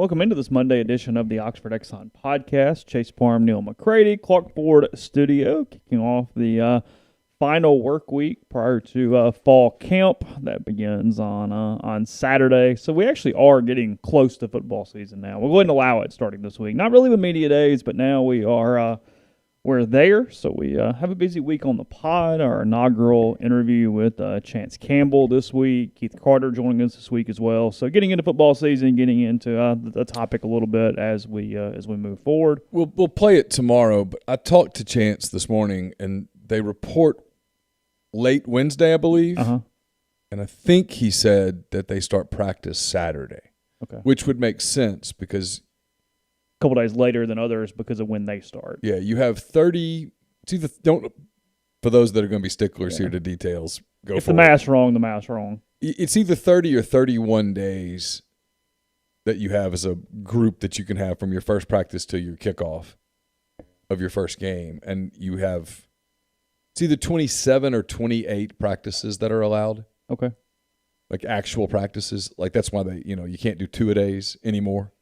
Welcome into this Monday edition of the Oxford Exxon podcast. Chase Parham, Neal, McCready, Clarkford Studio, kicking off the final work week prior to fall camp that begins on Saturday. So we actually are getting close to football season now. We'll go ahead and allow it starting this week. Not really with media days, but now we're there. So we have a busy week on the pod. Our inaugural interview with Chance Campbell this week. Keith Carter joining us this week as well. So getting into football season, getting into the topic a little bit as we move forward. We'll play it tomorrow, but I talked to Chance this morning, and they report late Wednesday, I believe. And I think he said that they start practice Saturday, which would make sense because couple days later than others because of when they start. Yeah, you have 30. For those that are going to be sticklers here to details, go if for it. If the math's wrong, the math's wrong. It's either 30 or 31 days that you have as a group that you can have from your first practice to your kickoff of your first game. And you have, it's either 27 or 28 practices that are allowed. Okay. Like actual practices. Like that's why you can't do 2-a-days anymore.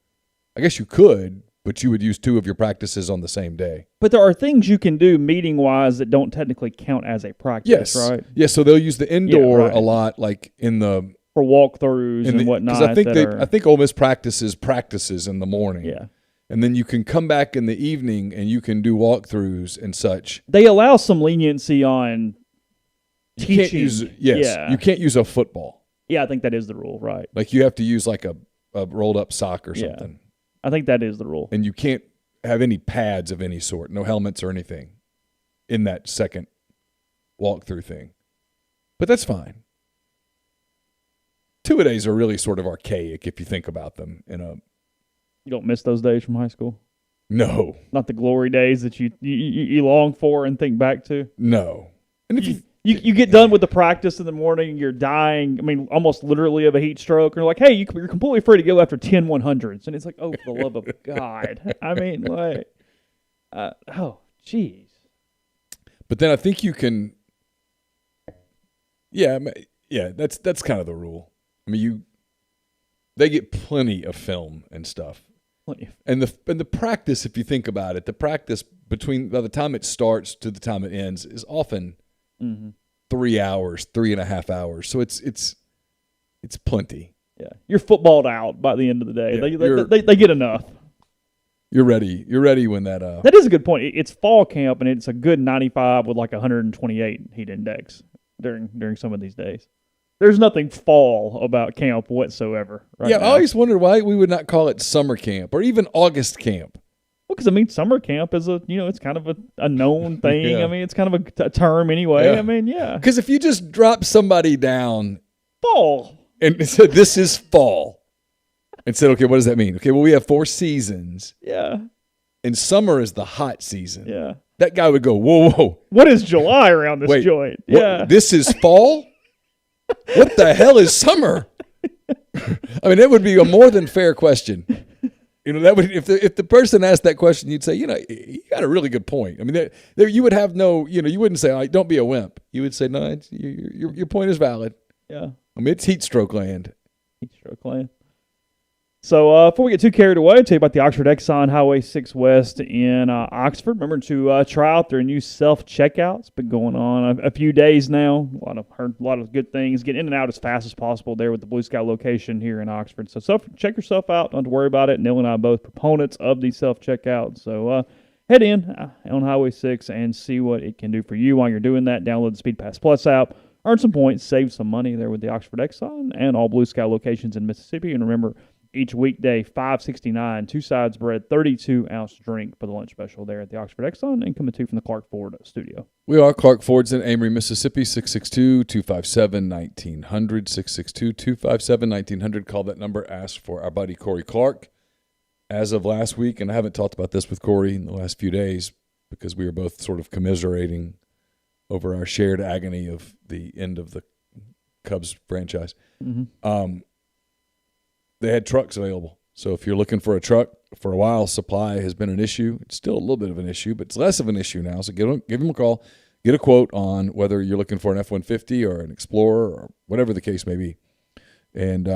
I guess you could, but you would use 2 of your practices on the same day. But there are things you can do meeting-wise that don't technically count as a practice, right? Yes, so they'll use the indoor a lot, like in the for walkthroughs and whatnot. Because I think Ole Miss practices in the morning. Yeah, and then you can come back in the evening and you can do walkthroughs and such. They allow some leniency on teaching. You can't use a football. Yeah, I think that is the rule, right? Like you have to use like a rolled-up sock or something. Yeah. I think that is the rule. And you can't have any pads of any sort, no helmets or anything in that second walkthrough thing. But that's fine. 2-a-days are really sort of archaic if you think about them. You don't miss those days from high school? No. Not the glory days that you long for and think back to? No. And if you get done with the practice in the morning, you're dying, almost literally of a heat stroke, and you're like, hey, you're completely free to go after 10 100s. And it's like, oh, for the love of God. Oh, jeez. But then I think you can, that's kind of the rule. They get plenty of film and stuff. And the practice, if you think about it, the practice by the time it starts to the time it ends is often 3 hours, 3.5 hours. So it's plenty. Yeah, you're footballed out by the end of the day. Yeah, they get enough. You're ready. You're ready when that. That is a good point. It's fall camp and it's a good 95 with like 128 heat index during some of these days. There's nothing fall about camp whatsoever. Right now. I always wondered why we would not call it summer camp or even August camp. Well, because, summer camp is it's kind of a known thing. Yeah. It's kind of a term anyway. Yeah. Because if you just drop somebody down. Fall. And said, this is fall. And said, okay, what does that mean? Okay, well, we have 4 seasons. Yeah. And summer is the hot season. Yeah. That guy would go, whoa. What is July around this joint? Yeah. This is fall? What the hell is summer? That would be a more than fair question. That would if the person asked that question, you'd say, you got a really good point. You would have no, you wouldn't say, don't be a wimp. You would say, no, your point is valid. Yeah. It's heat stroke land. Heat stroke land. So before we get too carried away, I'll tell you about the Oxford Exxon Highway 6 West in Oxford. Remember to try out their new self-checkout. It's been going on a few days now. Heard a lot of good things. Get in and out as fast as possible there with the Blue Sky location here in Oxford. So check yourself out. Don't have to worry about it. Neal and I are both proponents of the self-checkout. So head in on Highway 6 and see what it can do for you. While you're doing that, download the Speed Pass Plus app. Earn some points, save some money there with the Oxford Exxon and all Blue Sky locations in Mississippi. And remember, each weekday, $5.69, 2 sides bread, 32-ounce drink for the lunch special there at the Oxford Exxon, and coming to you from the Clarkford studio. We are Clark Ford's in Amory, Mississippi, 662-257-1900, 662-257-1900. Call that number, ask for our buddy Corey Clark. As of last week, and I haven't talked about this with Corey in the last few days because we were both sort of commiserating over our shared agony of the end of the Cubs franchise. They had trucks available. So if you're looking for a truck, for a while, supply has been an issue. It's still a little bit of an issue, but it's less of an issue now. So give them a call. Get a quote on whether you're looking for an F-150 or an Explorer or whatever the case may be. And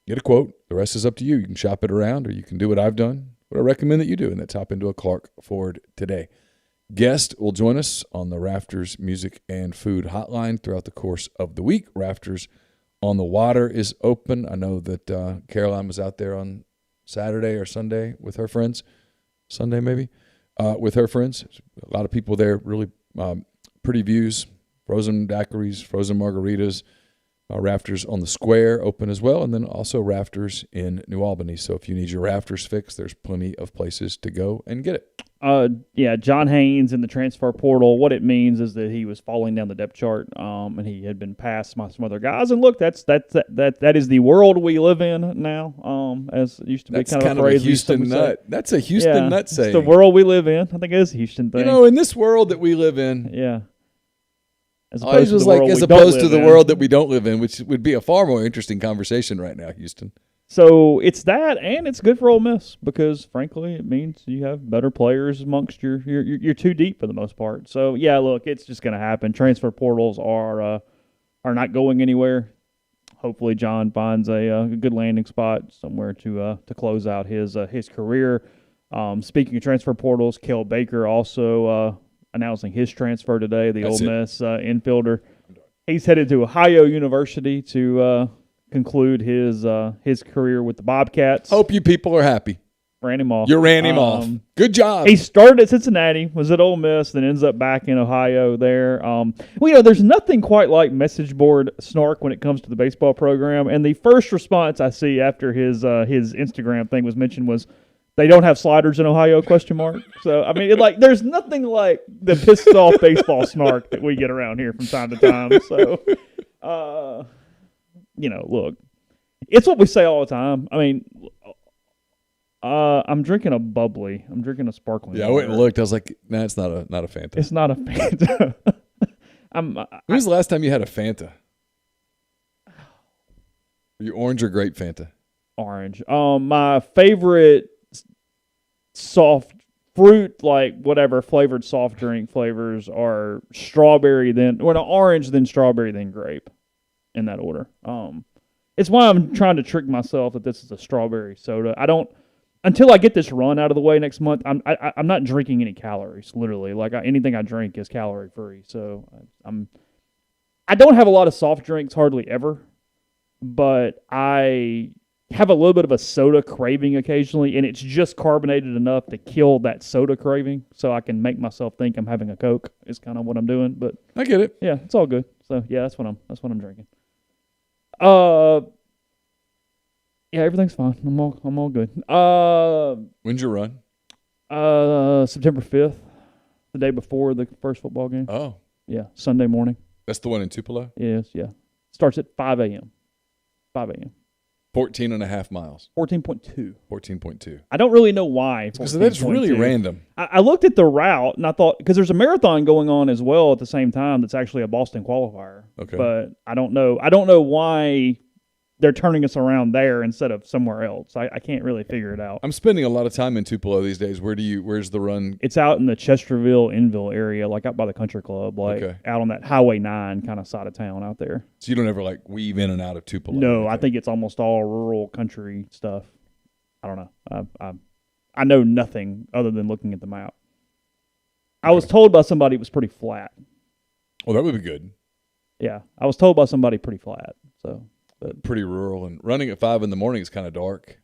get a quote. The rest is up to you. You can shop it around, or you can do what I've done, what I recommend that you do, and that's hop into a Clark Ford today. Guest will join us on the Rafters Music and Food Hotline throughout the course of the week. Rafters on the Water is open. I know that Caroline was out there on Saturday or Sunday with her friends. Sunday maybe, with her friends. A lot of people there, really pretty views, frozen daiquiris, frozen margaritas. Rafters on the Square open as well, and then also Rafters in New Albany. So if you need your Rafters fix, there's plenty of places to go and get it. John Haynes in the transfer portal. What it means is that he was falling down the depth chart, and he had been passed by some other guys. And look, that is the world we live in now. As it used to be That's kind of a phrase. Houston nut. That's a Houston nut saying. It's the world we live in. I think it is a Houston thing. In this world that we live in. Yeah. As opposed to the world that we don't live in, which would be a far more interesting conversation right now, Houston. So it's that, and it's good for Ole Miss because, frankly, it means you have better players amongst you're too deep for the most part. So yeah, look, it's just going to happen. Transfer portals are not going anywhere. Hopefully, John finds a good landing spot somewhere to close out his career. Speaking of transfer portals, Kel Baker also announcing his transfer today. Ole Miss infielder. He's headed to Ohio University to conclude his career with the Bobcats. Hope you people are happy. Ran him off. You ran him off. Good job. He started at Cincinnati, was at Ole Miss, then ends up back in Ohio there. There's nothing quite like message board snark when it comes to the baseball program. And the first response I see after his Instagram thing was mentioned was, they don't have sliders in Ohio, ? So, I mean, there's nothing like the pissed off baseball snark that we get around here from time to time. So, look, it's what we say all the time. I mean, I'm drinking a bubbly. I'm drinking a sparkling. Yeah, I went and looked. I was like, nah, it's not a Fanta. It's not a Fanta. When was the last time you had a Fanta? Are you orange or grape Fanta? Orange. My favorite soft fruit, whatever flavored soft drink flavors are strawberry, orange, then strawberry, then grape, in that order. It's why I'm trying to trick myself that this is a strawberry soda. Until I get this run out of the way next month, I'm not drinking any calories. Literally, anything I drink is calorie free. So I don't have a lot of soft drinks hardly ever, but I have a little bit of a soda craving occasionally, and it's just carbonated enough to kill that soda craving, so I can make myself think I'm having a Coke. Is kind of what I'm doing, but I get it. Yeah, it's all good. So yeah, that's what I'm drinking. Yeah, everything's fine. I'm all good. When's your run? September 5th, the day before the first football game. Oh, yeah, Sunday morning. That's the one in Tupelo. Yes, yeah. Starts at 5 a.m. 5 a.m. 14 and a half miles. 14.2. 14.2. I don't really know why. Because that's really random. I looked at the route, and I thought, because there's a marathon going on as well at the same time that's actually a Boston qualifier. Okay. But I don't know why they're turning us around there instead of somewhere else. I can't really figure it out. I'm spending a lot of time in Tupelo these days. Where's the run? It's out in the Chesterville-Enville area, out by the country club, out on that Highway 9 kind of side of town out there. So you don't ever weave in and out of Tupelo? No, I think it's almost all rural country stuff. I don't know. I know nothing other than looking at the map. I was told by somebody it was pretty flat. Well, that would be good. Yeah, I was told by somebody pretty flat. So, but pretty rural, and running at 5 a.m. is kind of dark.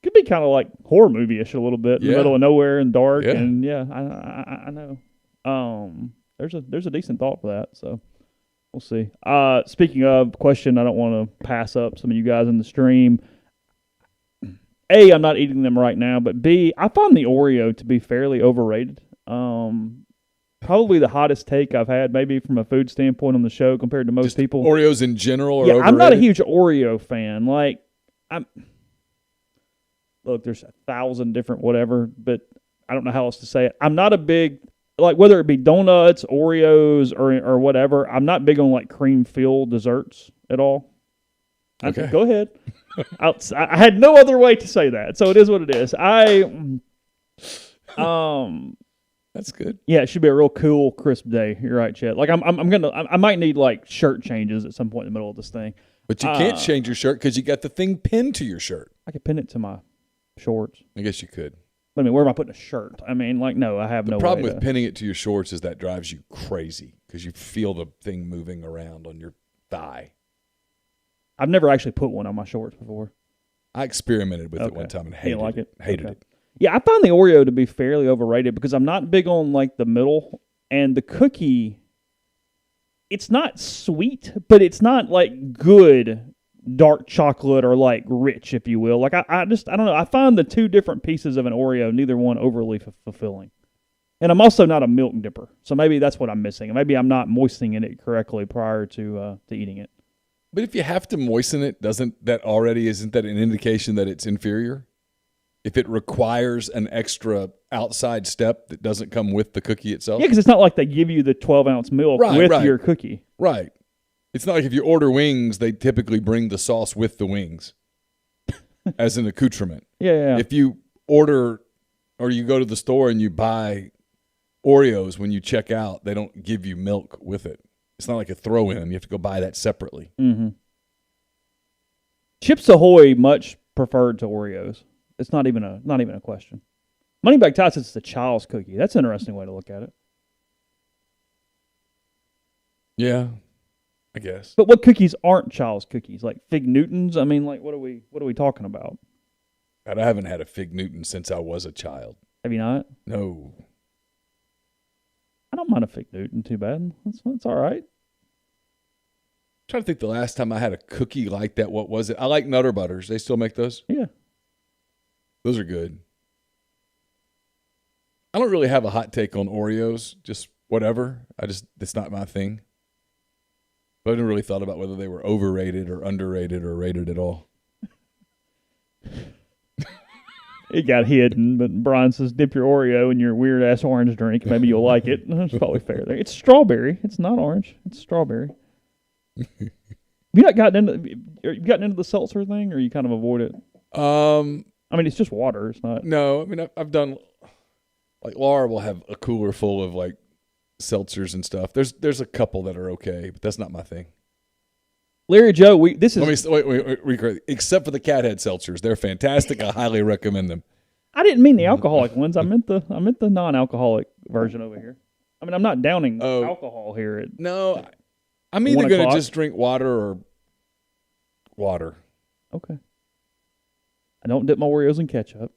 Could be kind of like horror movie-ish a little bit, in the middle of nowhere and dark. Yeah. And yeah, I know. There's a decent thought for that. So we'll see. Speaking of question, I don't want to pass up some of you guys in the stream. A, I'm not eating them right now, but B, I find the Oreo to be fairly overrated. Probably the hottest take I've had, maybe from a food standpoint on the show compared to most people. Oreos in general are overrated? I'm not a huge Oreo fan. Look, there's 1,000 different whatever, but I don't know how else to say it. I'm not a big, whether it be donuts, Oreos, or whatever, I'm not big on cream-filled desserts at all. Okay. Go ahead. I had no other way to say that, so it is what it is. That's good. Yeah, it should be a real cool, crisp day. You're right, Chet. I might need shirt changes at some point in the middle of this thing. But you can't change your shirt because you got the thing pinned to your shirt. I could pin it to my shorts. I guess you could. But I mean, where am I putting a shirt? I mean, like, no, I have no way. The problem with pinning it to your shorts is that drives you crazy because you feel the thing moving around on your thigh. I've never actually put one on my shorts before. I experimented with it one time and hated it. Hated it. Yeah, I find the Oreo to be fairly overrated because I'm not big on, like, the middle. And the cookie, it's not sweet, but it's not, like, good dark chocolate or, like, rich, if you will. Like, I don't know. I find the two different pieces of an Oreo, neither one overly fulfilling. And I'm also not a milk dipper, so maybe that's what I'm missing. Maybe I'm not moistening it correctly prior to eating it. But if you have to moisten it, isn't that an indication that it's inferior? If it requires an extra outside step that doesn't come with the cookie itself? Yeah, because it's not like they give you the 12-ounce milk with your cookie. Right. It's not like if you order wings, they typically bring the sauce with the wings as an accoutrement. Yeah. If you order or you go to the store and you buy Oreos when you check out, they don't give you milk with it. It's not like a throw-in. You have to go buy that separately. Mm-hmm. Chips Ahoy much preferred to Oreos. It's not even a question. Moneybag Tots, it's the child's cookie. That's an interesting way to look at it. Yeah, I guess. But what cookies aren't child's cookies? Like Fig Newtons? I mean, like, what are we talking about? I haven't had a Fig Newton since I was a child. Have you not? No. I don't mind a Fig Newton too bad. That's all right. I'm trying to think the last time I had a cookie like that. What was it? I like Nutter Butters. They still make those? Yeah. Those are good. I don't really have a hot take on Oreos. Just whatever. It's not my thing. But I haven't really thought about whether they were overrated or underrated or rated at all. It got hidden, but Brian says dip your Oreo in your weird-ass orange drink. Maybe you'll like it. That's probably fair there. It's strawberry. It's not orange. It's strawberry. Have you gotten into the seltzer thing, or you kind of avoid it? I mean, it's just water. It's not. No, I mean, I've done, like, Laura will have a cooler full of, like, seltzers and stuff. There's a couple that are okay, but that's not my thing. Larry Joe, wait, except for the Cathead seltzers. They're fantastic. I highly recommend them. I didn't mean the alcoholic ones. I meant the non-alcoholic version over here. I mean, I'm not downing alcohol here. No, I'm either going to just drink water or water. Okay. I don't dip my Oreos in ketchup.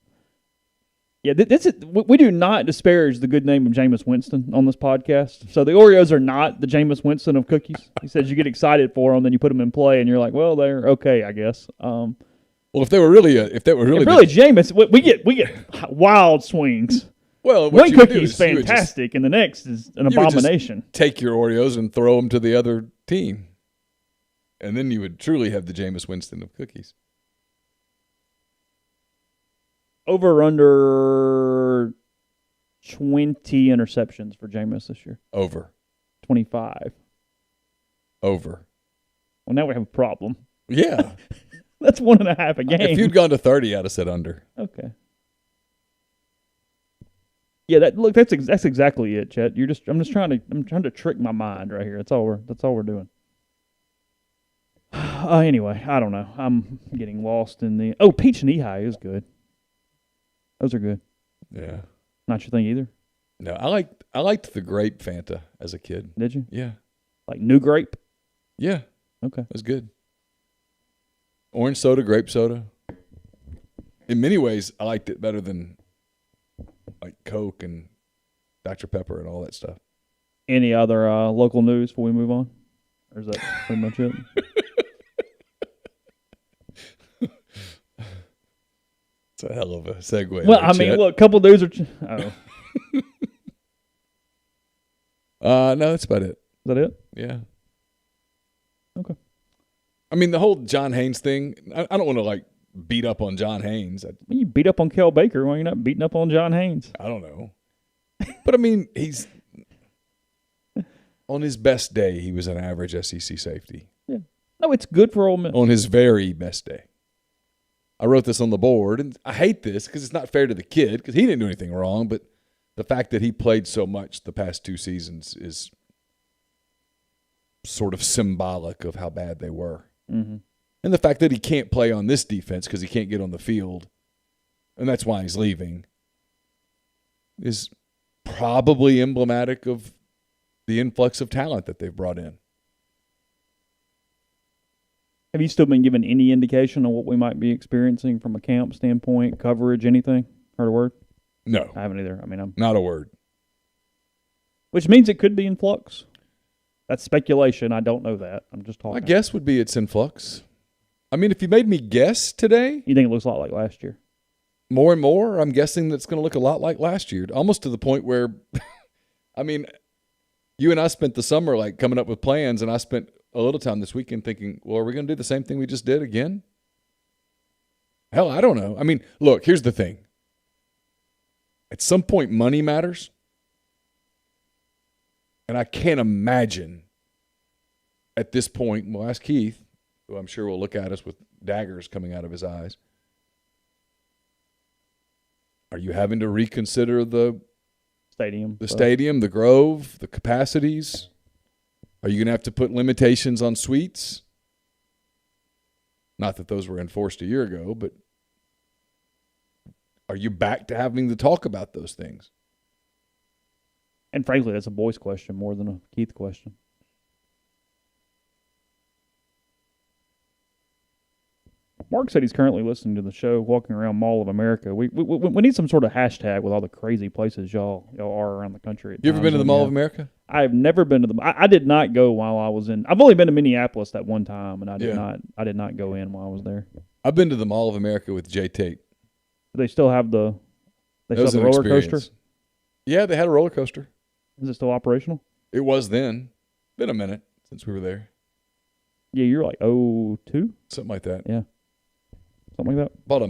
Yeah, we do not disparage the good name of Jameis Winston on this podcast. So the Oreos are not the Jameis Winston of cookies. He says you get excited for them, then you put them in play, and you're like, well, they're okay, I guess. Well, if they were really Jameis, we get wild swings. Well, one cookie is fantastic, and the next is an abomination. Take your Oreos and throw them to the other team, and then you would truly have the Jameis Winston of cookies. Over or under 20 interceptions for Jameis this year? Over. 25. Over. Well, now we have a problem. Yeah. That's 1.5 a game. If you'd gone to 30, I'd have said under. Okay. Yeah, that's exactly it, Chet. I'm trying to trick my mind right here. That's all we're doing. Anyway, I don't know. I'm getting lost in the Peach and Ehi is good. Those are good. Yeah. Not your thing either? No, I liked the grape Fanta as a kid. Did you? Yeah. Like new grape? Yeah. Okay. It was good. Orange soda, grape soda. In many ways, I liked it better than like Coke and Dr. Pepper and all that stuff. Any other local news before we move on? Or is that pretty much it? It's a hell of a segue. Well, I mean, look, couple dudes are. No, that's about it. Is that it? Yeah. Okay. I mean, the whole John Haynes thing, I don't want to, like, beat up on John Haynes. You beat up on Kel Baker. Why are you not beating up on John Haynes? I don't know. But, I mean, he's on his best day, he was an average SEC safety. Yeah. No, it's good for Ole Miss. On his very best day. I wrote this on the board, and I hate this because it's not fair to the kid because he didn't do anything wrong, but the fact that he played so much the past 2 seasons is sort of symbolic of how bad they were. Mm-hmm. And the fact that he can't play on this defense because he can't get on the field, and that's why he's leaving, is probably emblematic of the influx of talent that they've brought in. Have you still been given any indication on what we might be experiencing from a camp standpoint, coverage, anything? Heard a word? No. I haven't either. I mean, not a word. Which means it could be in flux. That's speculation. I don't know that. I'm just talking. My guess would be it's in flux. I mean, if you made me guess today. You think it looks a lot like last year? More and more, I'm guessing that's going to look a lot like last year. Almost to the point where, I mean, you and I spent the summer like coming up with plans, and I spent a little time this weekend thinking, well, are we going to do the same thing we just did again? Hell, I don't know. I mean, look, here's the thing. At some point, money matters. And I can't imagine at this point, we'll ask Keith, who I'm sure will look at us with daggers coming out of his eyes. Are you having to reconsider the stadium, the Grove, the capacities? Are you going to have to put limitations on suites? Not that those were enforced a year ago, but are you back to having to talk about those things? And frankly, that's a boys question more than a Keith question. Mark said he's currently listening to the show, walking around Mall of America. We need some sort of hashtag with all the crazy places y'all are around the country. You ever been to the Mall of America? I've never been to the. I did not go while I was in. I've only been to Minneapolis that one time, and I did not go in while I was there. I've been to the Mall of America with Jay Tate. Do they still have the? They still have the roller coaster. Yeah, they had a roller coaster. Is it still operational? It was then. Been a minute since we were there. Yeah, you're like 02? Something like that. Yeah. Something like that. Bought a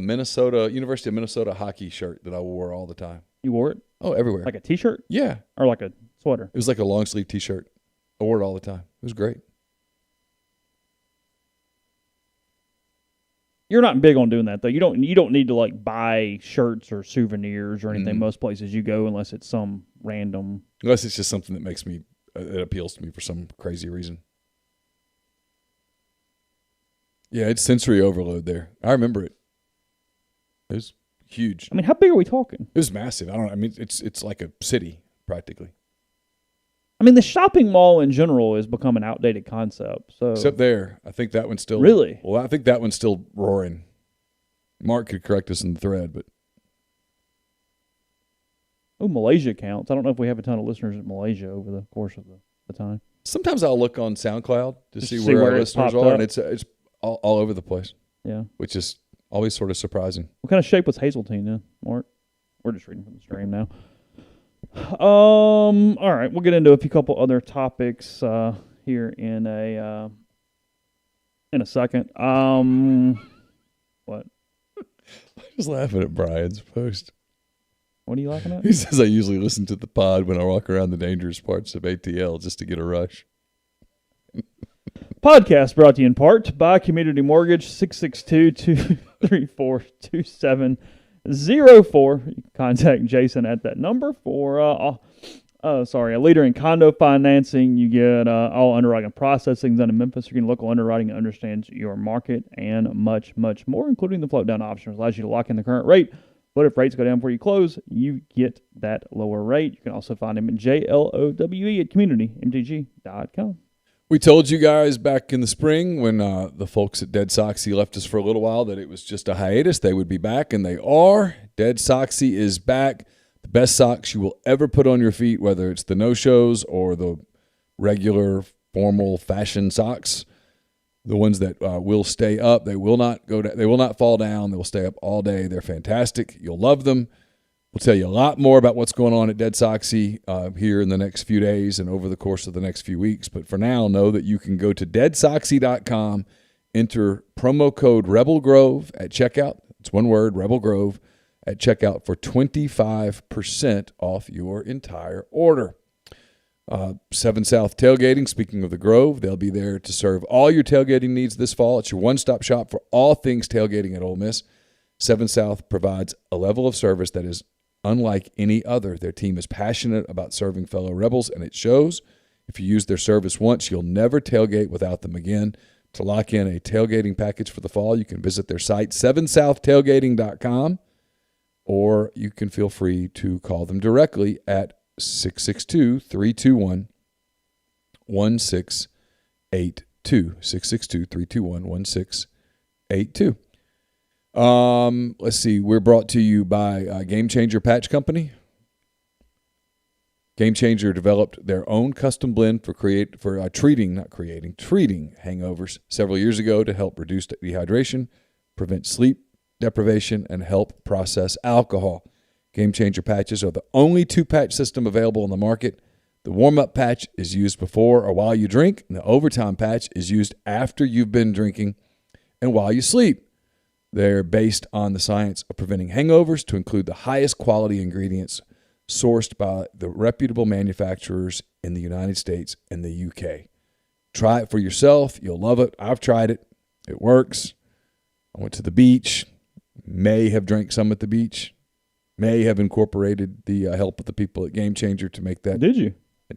University of Minnesota hockey shirt that I wore all the time. You wore it? Oh, everywhere. Like a T-shirt? Yeah. Or like a sweater? It was like a long sleeve T-shirt. I wore it all the time. It was great. You're not big on doing that though. You don't need to like buy shirts or souvenirs or anything. Most places you go, unless it's some random. Unless it's just something that makes me, it appeals to me for some crazy reason. Yeah, it's sensory overload there. I remember it. It was huge. I mean, how big are we talking? It was massive. I mean, it's like a city practically. I mean, the shopping mall in general has become an outdated concept. So except there, I think that one's still really. Well, I think that one's still roaring. Mark could correct us in the thread, but Malaysia counts. I don't know if we have a ton of listeners in Malaysia over the course of the time. Sometimes I'll look on SoundCloud to see where our listeners are, and it's all over the place. Yeah, which is always sort of surprising. What kind of shape was Hazeltine then, Mark? We're just reading from the stream now. All right, we'll get into a couple other topics here in a second. What? I was laughing at Brian's post. What are you laughing at? He says I usually listen to the pod when I walk around the dangerous parts of ATL just to get a rush. Podcast brought to you in part by Community Mortgage, 662-234-2704. You can contact Jason at that number for a leader in condo financing. You get all underwriting processing done in Memphis. You can local underwriting that understands your market and much, much more, including the float down option. It allows you to lock in the current rate. But if rates go down before you close, you get that lower rate. You can also find him at JLOWE at communitymtg.com. We told you guys back in the spring when the folks at Dead Soxy left us for a little while that it was just a hiatus. They would be back, and they are. Dead Soxy is back. The best socks you will ever put on your feet, whether it's the no-shows or the regular formal fashion socks, the ones that will stay up. They will not go down. They will not fall down. They will stay up all day. They're fantastic. You'll love them. We'll tell you a lot more about what's going on at Dead Soxy here in the next few days and over the course of the next few weeks. But for now, know that you can go to deadsoxy.com, enter promo code Rebel Grove at checkout. It's one word, Rebel Grove, at checkout for 25% off your entire order. 7 South Tailgating, speaking of the Grove, they'll be there to serve all your tailgating needs this fall. It's your one-stop shop for all things tailgating at Ole Miss. 7 South provides a level of service that is unlike any other. Their team is passionate about serving fellow Rebels, and it shows. If you use their service once, you'll never tailgate without them again. To lock in a tailgating package for the fall, you can visit their site, 7southtailgating.com, or you can feel free to call them directly at 662-321-1682. 662-321-1682. Let's see. We're brought to you by Game Changer Patch Company. Game Changer developed their own custom blend for treating hangovers several years ago to help reduce dehydration, prevent sleep deprivation, and help process alcohol. Game Changer patches are the only two-patch system available on the market. The warm-up patch is used before or while you drink, and the overtime patch is used after you've been drinking and while you sleep. They're based on the science of preventing hangovers to include the highest quality ingredients sourced by the reputable manufacturers in the United States and the UK. Try it for yourself. You'll love it. I've tried it. It works. I went to the beach. May have drank some at the beach. May have incorporated the help of the people at Game Changer to make that. Did you?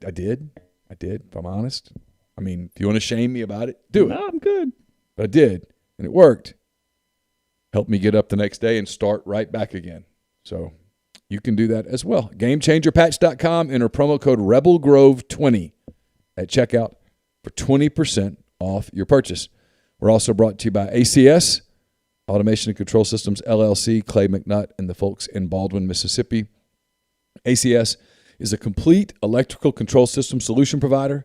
I did, if I'm honest. I mean, if you want to shame me about it, do it. No, I'm good. But I did, and it worked. Helped me get up the next day and start right back again. So you can do that as well. GameChangerPatch.com. Enter promo code RebelGrove20 at checkout for 20% off your purchase. We're also brought to you by ACS, Automation and Control Systems, LLC, Clay McNutt, and the folks in Baldwin, Mississippi. ACS is a complete electrical control system solution provider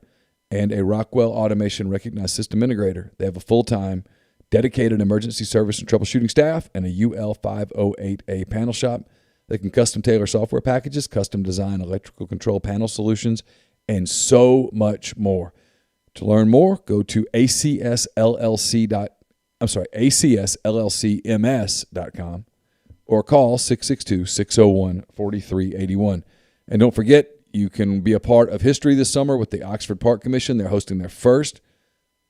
and a Rockwell Automation recognized system integrator. They have a full-time, dedicated emergency service and troubleshooting staff and a UL508A panel shop. They can custom tailor software packages, custom design electrical control panel solutions, and so much more. To learn more, go to ACSLLCms.com or call 662-601-4381. And don't forget, you can be a part of history this summer with the Oxford Park Commission. They're hosting their first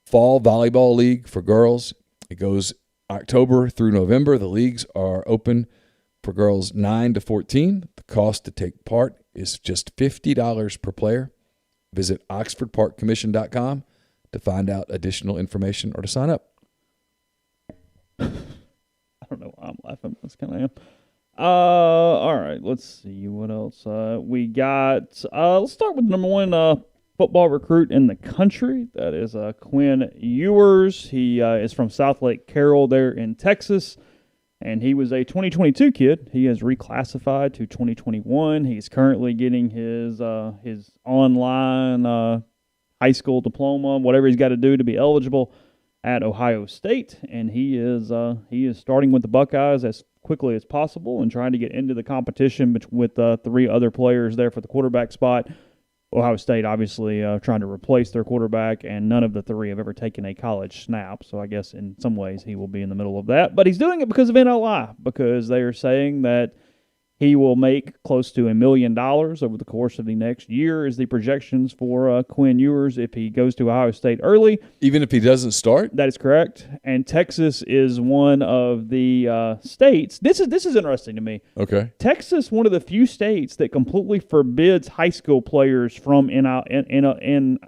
fall volleyball league for girls. It goes October through November. The leagues are open for girls 9 to 14. The cost to take part is just $50 per player. Visit oxfordparkcommission.com to find out additional information or to sign up. I don't know why I'm laughing. That's kind of am. All right, let's see what else we got. Let's start with number one football recruit in the country. That is Quinn Ewers. He is from South Lake Carroll there in Texas. And he was a 2022 kid. He has reclassified to 2021. He's currently getting his online high school diploma, whatever he's got to do to be eligible at Ohio State. And he is starting with the Buckeyes as quickly as possible and trying to get into the competition with three other players there for the quarterback spot. Ohio State obviously trying to replace their quarterback, and none of the three have ever taken a college snap. So I guess in some ways he will be in the middle of that. But he's doing it because of NLI, because they are saying that he will make close to $1 million over the course of the next year is the projections for Quinn Ewers if he goes to Ohio State early. Even if he doesn't start? That is correct. And Texas is one of the states. This is interesting to me. Okay. Texas, one of the few states that completely forbids high school players from NIL, not NLI,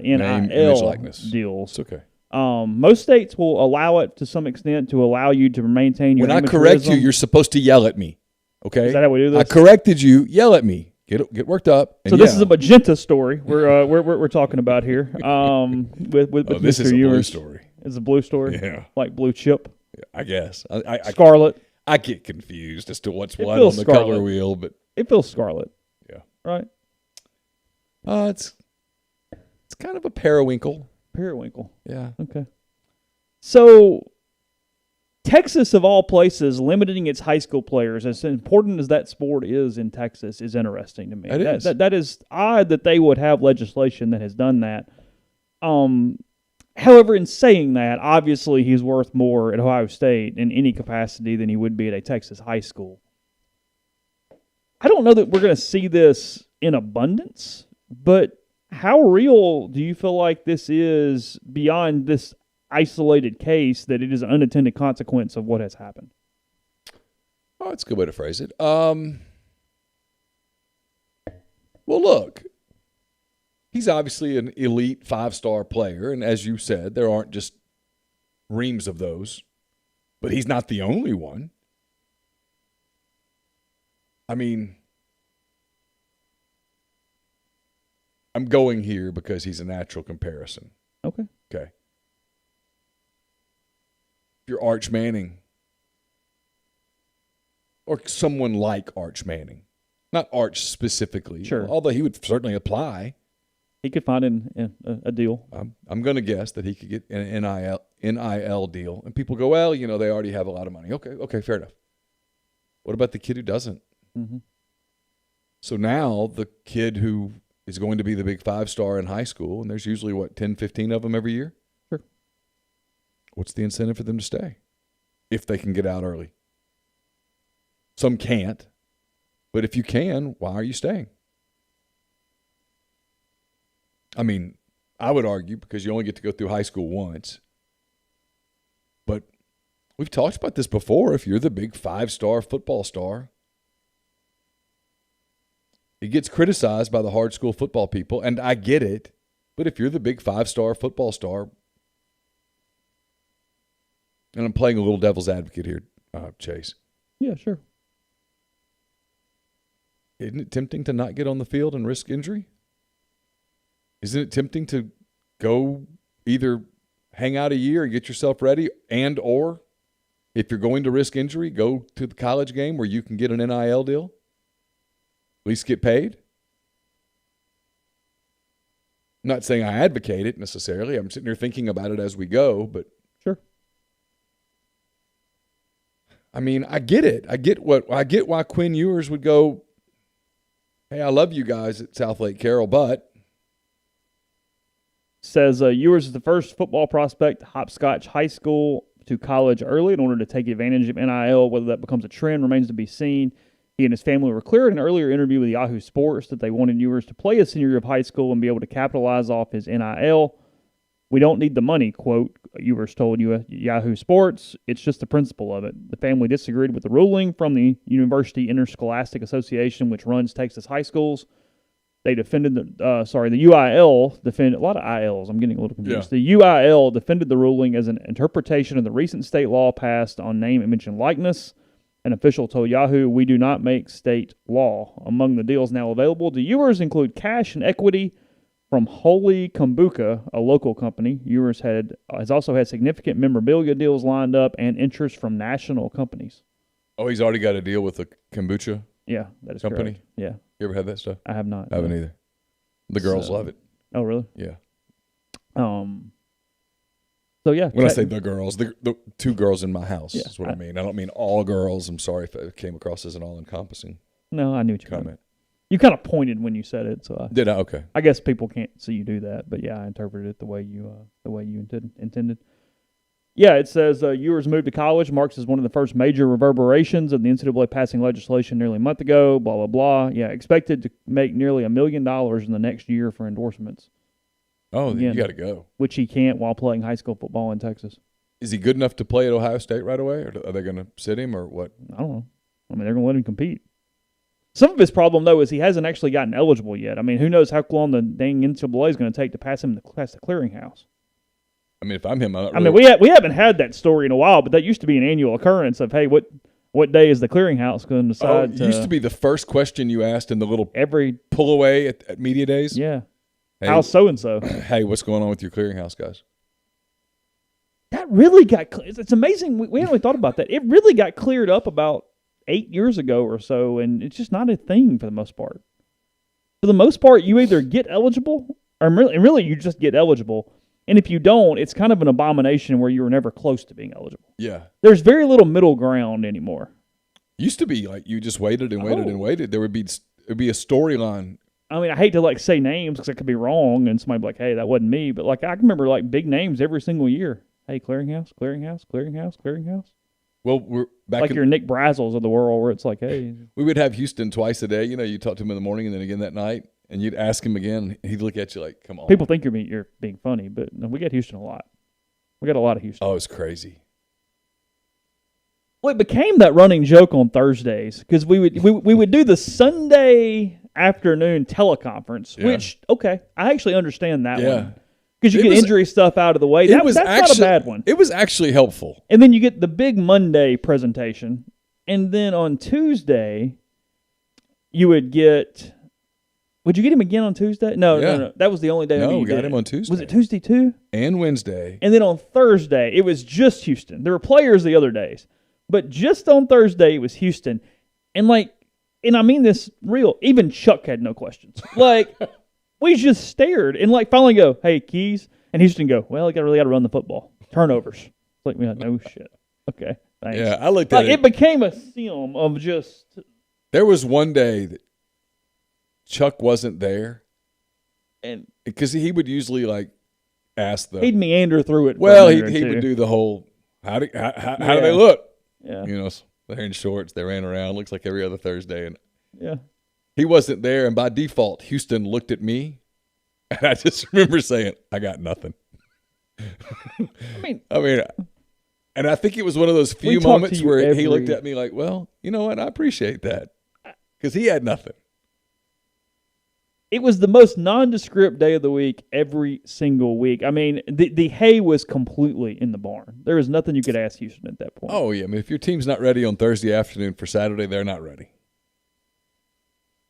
NIL deals. It's okay. Most states will allow it to some extent to allow you to maintain your When I correct you, you're supposed to yell at me. Okay? Is that how we do this? I corrected you. Yell at me. Get worked up. And so this is a magenta story we're talking about here. With this Mr. is a Ewers. blue story. It's a blue story. Yeah, like blue chip. I guess. Scarlet. I get confused as to what's what feels on the scarlet. color wheel, but It feels scarlet. yeah, Right. It's kind of a periwinkle. Periwinkle. Yeah. Okay. So, Texas, of all places, limiting its high school players, as important as that sport is in Texas, is interesting to me. That is odd that they would have legislation that has done that. However, in saying that, obviously he's worth more at Ohio State in any capacity than he would be at a Texas high school. I don't know that we're going to see this in abundance, but how real do you feel like this is beyond this isolated case that it is an unintended consequence of what has happened? Oh, that's a good way to phrase it. Well, look, he's obviously an elite 5-star player, and as you said, there aren't just reams of those, but he's not the only one. I mean, I'm going here because he's a natural comparison. Okay. If you're Arch Manning, or someone like Arch Manning, not Arch specifically, sure, although he would certainly apply. He could find a deal. I'm going to guess that he could get an NIL deal. And people go, well, they already have a lot of money. Okay, fair enough. What about the kid who doesn't? Mm-hmm. So now the kid who is going to be the big 5-star in high school, and there's usually, 10, 15 of them every year? Sure. What's the incentive for them to stay if they can get out early? Some can't. But if you can, why are you staying? I mean, I would argue because you only get to go through high school once. But we've talked about this before. If you're the big 5-star football star, it gets criticized by the hard school football people, and I get it. But if you're the big 5-star football star, and I'm playing a little devil's advocate here, Chase. Yeah, sure. Isn't it tempting to not get on the field and risk injury? Isn't it tempting to go either hang out a year and get yourself ready, and or if you're going to risk injury, go to the college game where you can get an NIL deal? At least get paid? I'm not saying I advocate it necessarily. I'm sitting here thinking about it as we go, but sure. I mean, I get it. I get why Quinn Ewers would go, hey, I love you guys at South Lake Carroll, but says Ewers is the first football prospect to hopscotch high school to college early in order to take advantage of NIL. Whether that becomes a trend remains to be seen. He and his family were clear in an earlier interview with Yahoo Sports that they wanted Ewers to play his senior year of high school and be able to capitalize off his NIL. We don't need the money, quote, Ewers told Yahoo Sports. It's just the principle of it. The family disagreed with the ruling from the University Interscholastic Association, which runs Texas high schools. They defended the UIL defended a lot of ILs. I'm getting a little confused. Yeah. The UIL defended the ruling as an interpretation of the recent state law passed on name, image, and likeness. An official told Yahoo, "We do not make state law." Among the deals now available to Ewers include cash and equity from Holy Kombucha, a local company. Ewers has also had significant memorabilia deals lined up and interest from national companies. Oh, he's already got a deal with the kombucha Yeah, that is company? correct. Yeah. You ever had that stuff? I have not. I haven't either. The girls love it. Oh, really? Yeah. So, yeah. When I say the girls, the two girls in my house Yeah, is what I mean. I don't mean all girls. I'm sorry if it came across as an all-encompassing No, I knew what you comment. meant. You kind of pointed when you said it, so Did I? Okay. I guess people can't see you do that, but yeah, I interpreted it the way you intended. Yeah, it says Ewers' move to college marks as one of the first major reverberations of the NCAA passing legislation nearly a month ago, blah, blah, blah. Yeah, expected to make nearly $1 million in the next year for endorsements. Oh, Again, you got to go. Which he can't while playing high school football in Texas. Is he good enough to play at Ohio State right away, or are they going to sit him, or what? I don't know. I mean, they're going to let him compete. Some of his problem, though, is he hasn't actually gotten eligible yet. I mean, who knows how long the dang NCAA is going to take to pass him the clearinghouse. I mean, if I'm him, I mean, we haven't had that story in a while, but that used to be an annual occurrence of, hey, what day is the clearinghouse going to decide? It used to be the first question you asked in the little every pull away at media days. Yeah. Hey, how's so-and-so? Hey, what's going on with your clearinghouse, guys? That really got – it's amazing. We hadn't really thought about that. It really got cleared up about 8 years ago or so, and it's just not a thing for the most part. For the most part, you either get eligible or really you just get eligible. And if you don't, it's kind of an abomination where you were never close to being eligible. Yeah. There's very little middle ground anymore. Used to be like you just waited and waited and waited. There would be a storyline. I mean, I hate to say names because I could be wrong and somebody be like, hey, that wasn't me. But I can remember big names every single year. Hey, clearinghouse. Well, we're back your Nick Brazzles of the world where it's like, hey. We would have Houston twice a day. You talk to him in the morning and then again that night. And you'd ask him again, he'd look at you like, come on. People think you're being funny, but no, we get Houston a lot. We got a lot of Houston. Oh, it's crazy. Well, it became that running joke on Thursdays because we would do the Sunday afternoon teleconference, which, okay, I actually understand that one. Because you get injury stuff out of the way. That's not a bad one. It was actually helpful. And then you get the big Monday presentation. And then on Tuesday, you would get... Would you get him again on Tuesday? No. That was the only day. No, we got him on Tuesday. Was it Tuesday too? And Wednesday. And then on Thursday, it was just Houston. There were players the other days. But just on Thursday, it was Houston. And I mean this real, even Chuck had no questions. We just stared and finally go, hey, Keys. And Houston go, well, you really got to run the football. Turnovers. It's like, no shit. Okay, thanks. Yeah, I looked at it. It became a sim of just. There was one day that Chuck wasn't there. And because he would usually ask he'd meander through it. Well, he would do the whole, how do they look? Yeah. They're in shorts. They ran around. Looks like every other Thursday. And yeah. He wasn't there, and by default, Houston looked at me, and I just remember saying, I got nothing. I mean, and I think it was one of those few moments where he looked at me like, well, you know what? I appreciate that. Because he had nothing. It was the most nondescript day of the week every single week. I mean, the hay was completely in the barn. There was nothing you could ask Houston at that point. Oh, yeah. I mean, if your team's not ready on Thursday afternoon for Saturday, they're not ready.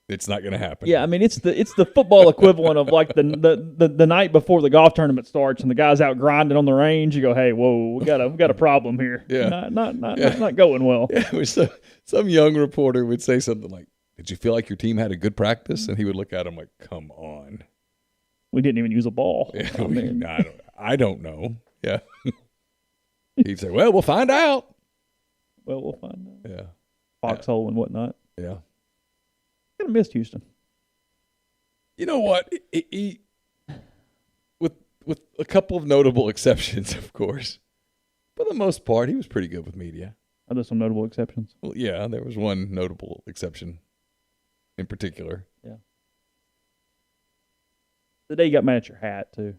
It's not going to happen. Yeah, I mean, it's the football equivalent of the night before the golf tournament starts and the guy's out grinding on the range. You go, hey, whoa, we got a problem here. Yeah, not going well. Yeah, some young reporter would say something like, "Did you feel like your team had a good practice?" And he would look at him like, "Come on, we didn't even use a ball." Yeah, I don't know. Yeah, he'd say, "Well, we'll find out." Well, we'll find out. Yeah, foxhole and whatnot. Yeah. Kind of missed Houston. You know what? He, with a couple of notable exceptions, of course. For the most part, he was pretty good with media. Are there some notable exceptions? Well, yeah, there was one notable exception in particular. Yeah. The day you got mad at your hat, too.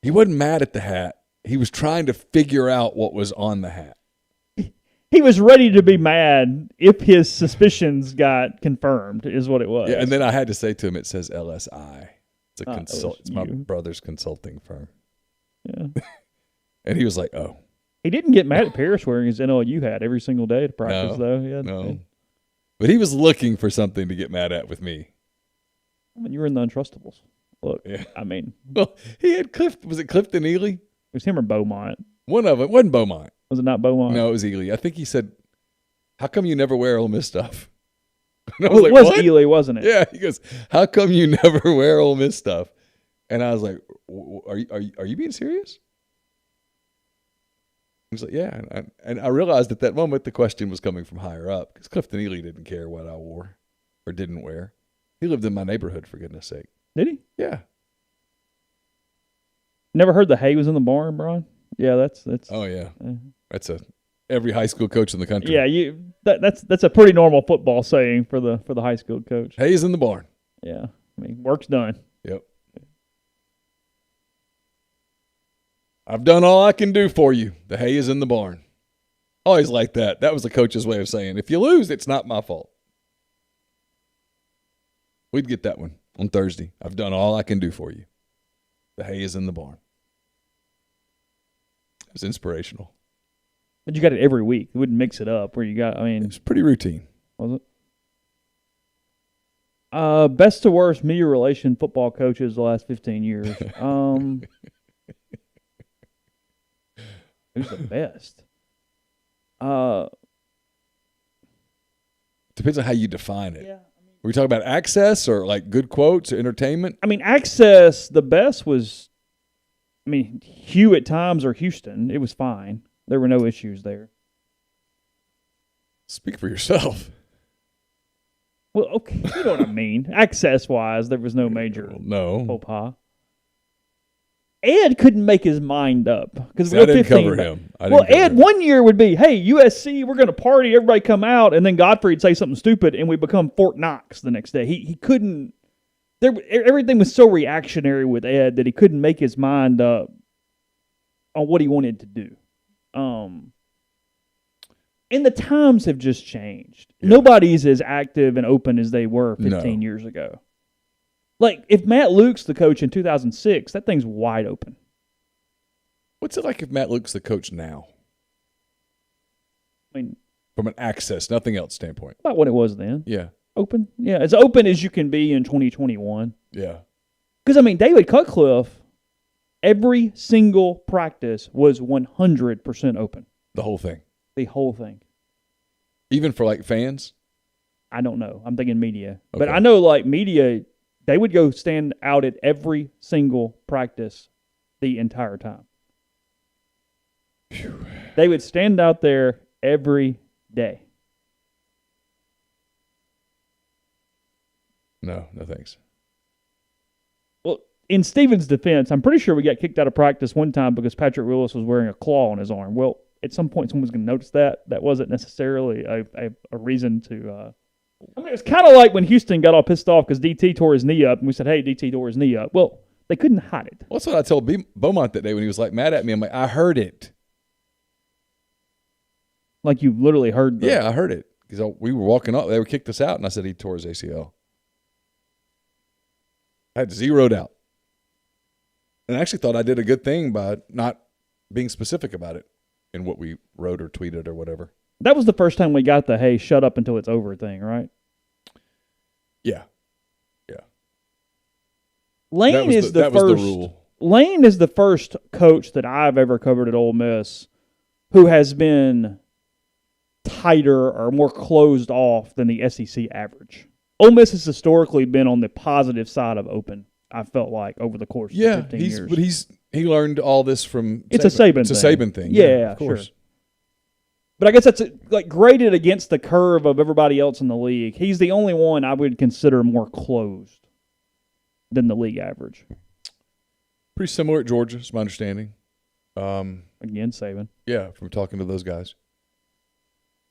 He wasn't mad at the hat. He was trying to figure out what was on the hat. He was ready to be mad if his suspicions got confirmed, is what it was. Yeah, and then I had to say to him, it says LSI. It's it's my LSU. brother's consulting firm. Yeah. And he was like, oh. He didn't get mad at Parrish wearing his NLU hat every single day to practice, though. No. But he was looking for something to get mad at with me. I mean, you were in the Untrustables. Look, yeah. I mean. Well, he had was it Clifton Ely? It was him or Beaumont. One of it. Wasn't Beaumont. Was it not Beaumont? No, it was Ely. I think he said, how come you never wear Ole Miss stuff? And I was like, it was what? Ely, wasn't it? Yeah. He goes, how come you never wear Ole Miss stuff? And I was like, are you being serious? He was like, yeah. And I realized at that moment the question was coming from higher up because Clifton Ely didn't care what I wore or didn't wear. He lived in my neighborhood, for goodness sake. Did he? Yeah. Never heard the hay was in the barn, Brian? Yeah, that's. Oh yeah, that's every high school coach in the country. Yeah, that's a pretty normal football saying for the high school coach. Hay's in the barn. Yeah, I mean work's done. Yep. I've done all I can do for you. The hay is in the barn. Always like that. That was the coach's way of saying, if you lose, it's not my fault. We'd get that one on Thursday. I've done all I can do for you. The hay is in the barn. It was inspirational. But you got it every week. You wouldn't mix it up where you got, it was pretty routine. Was it? Best to worst media relation football coaches the last 15 years. Who's the best? Depends on how you define it. Yeah. Were we talking about access or like good quotes or entertainment? I mean, access, the best was, Hugh at times or Houston. It was fine. There were no issues there. Speak for yourself. Well, okay, you know what I mean. Access-wise, there was no major faux pas. Ed couldn't make his mind up. Because I didn't cover him. Ed one year would be, hey, USC, we're going to party, everybody come out, and then Godfrey'd say something stupid, and we become Fort Knox the next day. He couldn't. Everything was so reactionary with Ed that he couldn't make his mind up on what he wanted to do. And the times have just changed. Yeah. Nobody's as active and open as they were 15 years ago. Like, if Matt Luke's the coach in 2006, that thing's wide open. What's it like if Matt Luke's the coach now? I mean, from an access, nothing else standpoint. About what it was then. Yeah. Open. Yeah, as open as you can be in 2021. Yeah. Because, I mean, David Cutcliffe, every single practice was 100% open. The whole thing. The whole thing. Even for, like, fans? I don't know. I'm thinking media. Okay. But I know, like, media, they would go stand out at every single practice the entire time. Phew. They would stand out there every day. No thanks. Well, in Steven's defense, I'm pretty sure we got kicked out of practice one time because Patrick Willis was wearing a claw on his arm. Well, at some point, someone's going to notice that. That wasn't necessarily a reason to. I mean, it was kind of like when Houston got all pissed off because DT tore his knee up, and we said, "Hey, DT tore his knee up." Well, they couldn't hide it. Well, that's what I told Beaumont that day when he was like mad at me. I'm like, I heard it. Like you literally heard. Yeah, I heard it because we were walking up. They were kicked us out, and I said he tore his ACL. I had zeroed out. And I actually thought I did a good thing by not being specific about it in what we wrote or tweeted or whatever. That was the first time we got the, hey, shut up until it's over thing, right? Yeah. Yeah. Lane is the first. Was the rule. Lane is the first coach that I've ever covered at Ole Miss who has been tighter or more closed off than the SEC average. Ole Miss has historically been on the positive side of open, I felt like, over the course of 15 years. But he learned all this from It's Saban. It's a Saban thing. Yeah, of course. Sure. But I guess that's like graded against the curve of everybody else in the league. He's the only one I would consider more closed than the league average. Pretty similar at Georgia, is my understanding. Again, Saban. Yeah, from talking to those guys.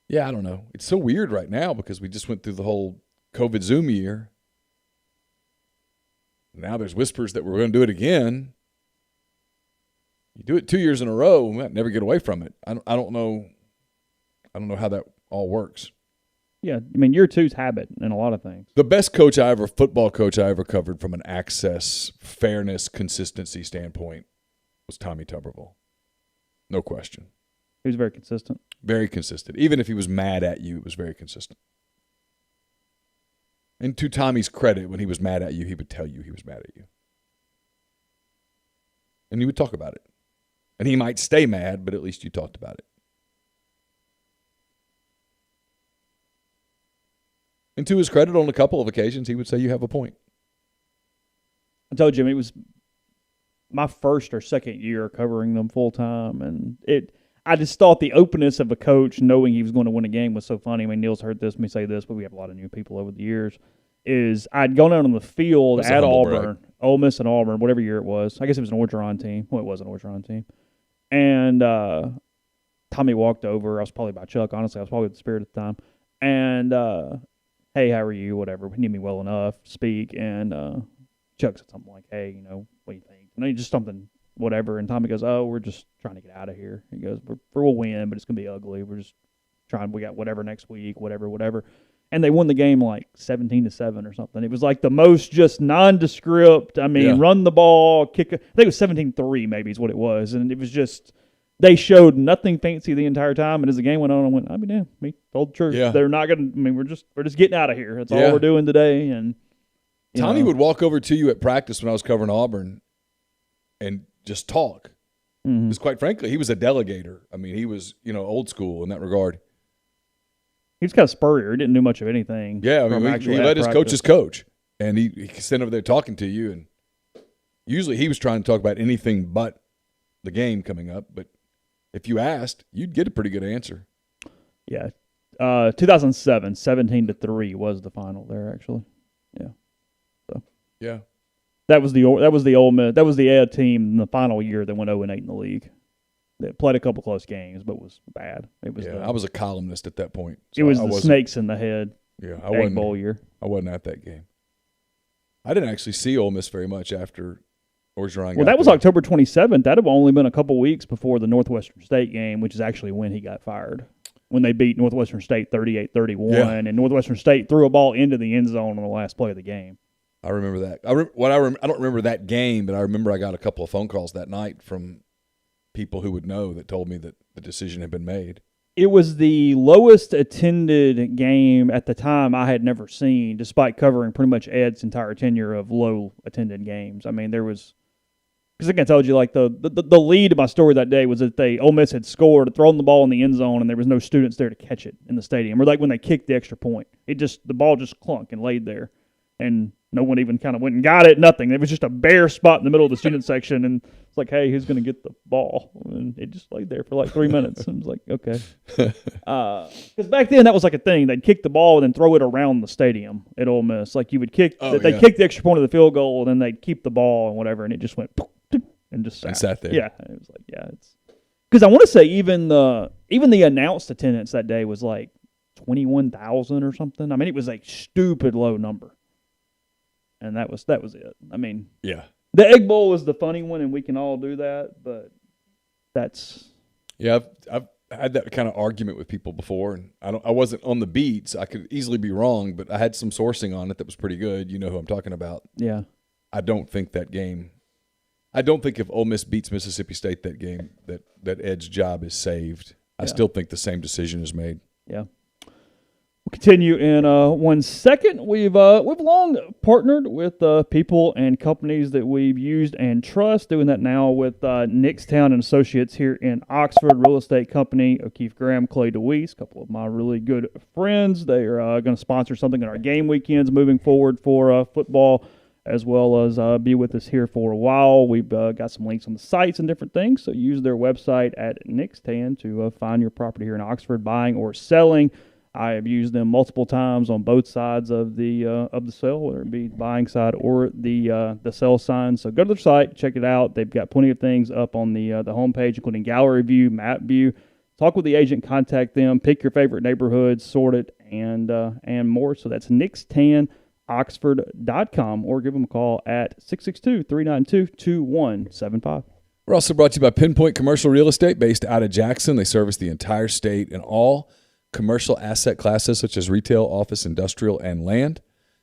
Yeah, I don't know. It's so weird right now because we just went through the whole COVID Zoom year. Now there's whispers that we're going to do it again. You do it 2 years in a row, we might never get away from it. I don't know. I don't know how that all works. Yeah, I mean, year two's habit in a lot of things. The best football coach I ever covered from an access, fairness, consistency standpoint was Tommy Tuberville. No question. He was very consistent. Very consistent. Even if he was mad at you, it was very consistent. And to Tommy's credit, when he was mad at you, he would tell you he was mad at you. And you would talk about it. And he might stay mad, but at least you talked about it. And to his credit, on a couple of occasions, he would say you have a point. I told you, it was my first or second year covering them full time, and I just thought the openness of a coach knowing he was going to win a game was so funny. I mean, Neal's heard this, me say this, but we have a lot of new people over the years. I'd gone out on the field at Auburn, Ole Miss and Auburn, whatever year it was. I guess it was an Orgeron team. Well, it was an Orgeron team. And Tommy walked over. I was probably by Chuck, honestly. I was probably with the Spirit at the time. And, hey, how are you, whatever. He knew me well enough to speak. And Chuck said something like, hey, what do you think? And just something, whatever. And Tommy goes, oh, we're just trying to get out of here. He goes, we'll win, but it's going to be ugly. We're just trying. We got whatever next week, whatever. And they won the game like 17-7 or something. It was like the most just nondescript. I mean, run the ball, kick. I think it was 17-3 maybe is what it was. And it was just they showed nothing fancy the entire time. And as the game went on, I went, me told the truth. Yeah. They're not going to. I mean, we're just getting out of here. That's all we're doing today. And Tommy would walk over to you at practice when I was covering Auburn and just talk. Mm-hmm. Because quite frankly, he was a delegator. I mean, he was old school in that regard. He was kind of spurrier. He didn't do much of anything. Yeah, I mean, he let his coaches coach. And he stand over there talking to you. And usually he was trying to talk about anything but the game coming up. But if you asked, you'd get a pretty good answer. Yeah. 2007, 17-3 was the final there, actually. Yeah. So. Yeah. That was the Ole Miss. That was the Ed team in the final year that went 0-8 in the league. They played a couple close games, but was bad. It was. I was a columnist at that point. So it was the snakes in the head. Yeah, Egg Bowl year. I wasn't at that game. I didn't actually see Ole Miss very much after Orgeron. Well, that was October 27th. That had only been a couple weeks before the Northwestern State game, which is actually when he got fired. when they beat Northwestern State 38-31, Yeah. and Northwestern State threw a ball into the end zone on the last play of the game. I remember that. I don't remember that game, but I remember I got a couple of phone calls that night from people who would know that told me that the decision had been made. It was the lowest attended game at the time I had never seen, despite covering pretty much Ed's entire tenure of low attended games. I mean, there was, because I think I told you, like the lead of my story that day was that Ole Miss had scored, thrown the ball in the end zone, and there was no students there to catch it in the stadium. Or like when they kicked the extra point, the ball just clunked and laid there, and no one even kind of went and got it. Nothing. It was just a bare spot in the middle of the student section, and it's like, hey, who's going to get the ball? And it just laid there for like 3 minutes. And I was like, okay. Because back then that was like a thing. They'd kick the ball and then throw it around the stadium at Ole Miss. Like you would kick, they'd kick the extra point of the field goal, and then they'd keep the ball and whatever, and it just went and just sat there. Yeah, it was like, yeah, it's because I want to say even the announced attendance that day was like 21,000 or something. I mean, it was like stupid low number. And that was it. I mean, yeah, the Egg Bowl was the funny one, and we can all do that. But that's I've had that kind of argument with people before, and I wasn't on the beats. I could easily be wrong, but I had some sourcing on it that was pretty good. You know who I'm talking about? Yeah. I don't think if Ole Miss beats Mississippi State that game, that Ed's job is saved. I still think the same decision is made. Yeah. We'll continue in 1 second. We've long partnered with people and companies that we've used and trust. Doing that now with Nickstown and Associates here in Oxford, real estate company, O'Keefe Graham, Clay DeWeese, a couple of my really good friends. They are going to sponsor something in our game weekends moving forward for football, as well as be with us here for a while. We've got some links on the sites and different things, so use their website at Nickstown to find your property here in Oxford, buying or selling. I have used them multiple times on both sides of the sale, whether it be buying side or the sell sign. So go to their site, check it out. They've got plenty of things up on the homepage, including gallery view, map view. Talk with the agent, contact them, pick your favorite neighborhood, sort it, and more. So that's nickstownoxford.com, or give them a call at 662-392-2175. We're also brought to you by Pinpoint Commercial Real Estate, based out of Jackson. They service the entire state in all commercial asset classes such as retail, office, industrial, and land.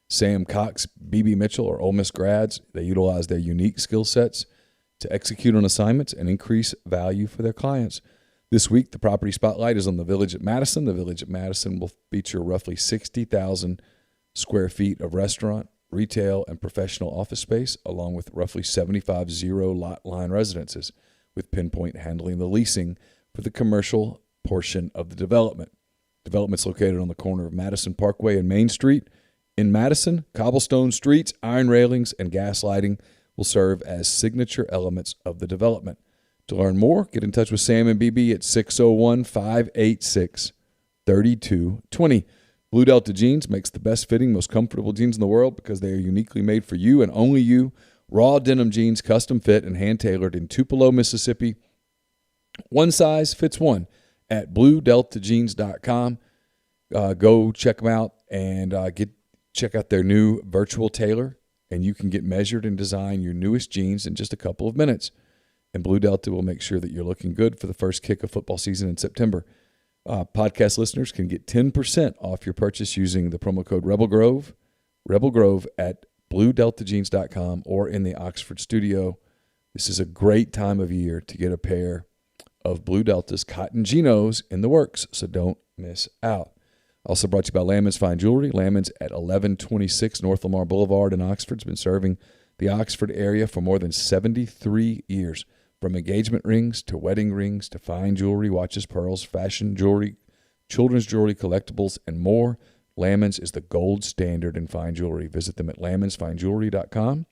Sam Cox, B.B. Mitchell are Ole Miss grads. They utilize their unique skill sets to execute on assignments and increase value for their clients. This week, the property spotlight is on the Village at Madison. The Village at Madison will feature roughly 60,000 square feet of restaurant, retail, and professional office space, along with roughly 75 zero-lot line residences, with Pinpoint handling the leasing for the commercial portion of the development. Development's located on the corner of Madison Parkway and Main Street. In Madison, cobblestone streets, iron railings, and gas lighting will serve as signature elements of the development. To learn more, get in touch with Sam and BB at 601-586-3220. Blue Delta Jeans makes the best fitting, most comfortable jeans in the world because they are uniquely made for you and only you. Raw denim jeans, custom fit and hand-tailored in Tupelo, Mississippi. One size fits one. At bluedeltajeans.com. Go check them out and check out their new virtual tailor, and you can get measured and design your newest jeans in just a couple of minutes. And Blue Delta will make sure that you're looking good for the first kick of football season in September. Podcast listeners can get 10% off your purchase using the promo code Rebel Grove at bluedeltajeans.com or in the Oxford studio. This is a great time of year to get a pair of Blue Delta's cotton Genos in the works, so don't miss out. Also brought to you by Lammon's Fine Jewelry. Lammon's at 1126 North Lamar Boulevard in Oxford. It's been serving the Oxford area for more than 73 years. From engagement rings to wedding rings to fine jewelry, watches, pearls, fashion jewelry, children's jewelry, collectibles, and more, Lammon's is the gold standard in fine jewelry. Visit them at lammonsfinejewelry.com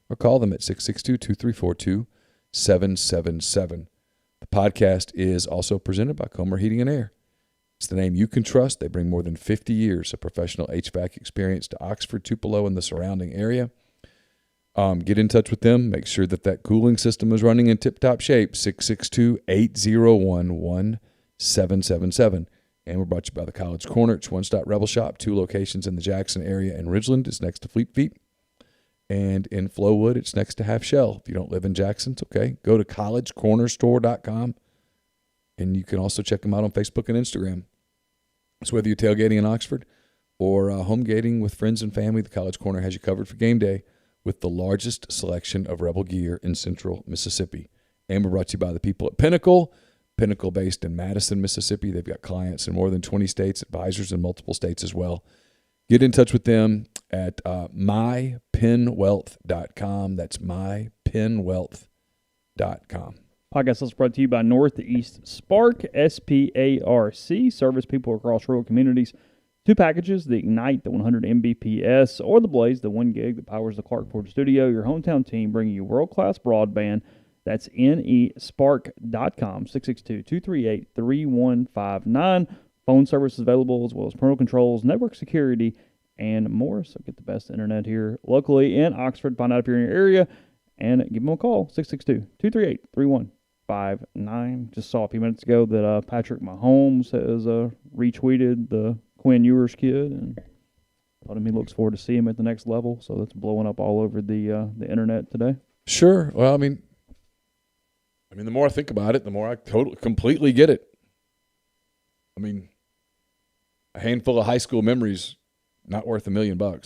or call them at 662-234-2777. The podcast is also presented by Comer Heating and Air. It's the name you can trust. They bring more than 50 years of professional HVAC experience to Oxford, Tupelo, and the surrounding area. Get in touch with them. Make sure that cooling system is running in tip-top shape. 662-801-1777. And we're brought to you by the College Corner. It's one-stop Rebel Shop, 2 locations in the Jackson area. In Ridgeland, it's next to Fleet Feet. And in Flowood, it's next to Half Shell. If you don't live in Jackson, it's okay. Go to collegecornerstore.com. And you can also check them out on Facebook and Instagram. So whether you're tailgating in Oxford or home gating with friends and family, the College Corner has you covered for game day with the largest selection of Rebel gear in Central Mississippi. And we're brought to you by the people at Pinnacle. Pinnacle based in Madison, Mississippi. They've got clients in more than 20 states, advisors in multiple states as well. Get in touch with them at mypinwealth.com. That's mypinwealth.com. Podcast is brought to you by Northeast Spark, SPARC, service people across rural communities. 2 packages, the Ignite, the 100 Mbps, or the Blaze, the 1 gig that powers the Clark Ford studio. Your hometown team bringing you world-class broadband. That's nespark.com, 662-238-3159. Phone service is available as well as parental controls, network security, and more. So get the best internet here locally in Oxford. Find out if you're in your area and give them a call, 662-238-3159. Just saw a few minutes ago that Patrick Mahomes has retweeted the Quinn Ewers kid and told him he looks forward to seeing him at the next level. So that's blowing up all over the internet today. Sure. Well, I mean, the more I think about it, the more I completely get it. I mean, a handful of high school memories, not worth $1 million. Well,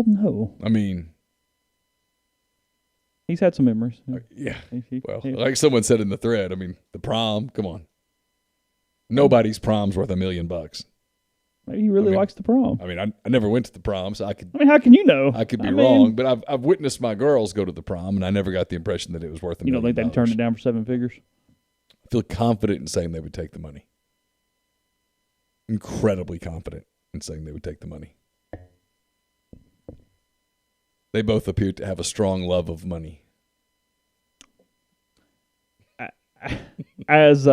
no. I mean, he's had some memories. Yeah. Well, like someone said in the thread, I mean, the prom, come on. Nobody's prom's worth $1 million. Maybe he really likes the prom. I mean, I never went to the prom, so I could. I mean, how can you know? I could be wrong, but I've witnessed my girls go to the prom, and I never got the impression that it was worth $1 million. You don't think they turned it down for 7 figures? I feel confident in saying they would take the money. Incredibly confident in saying they would take the money. They both appear to have a strong love of money. As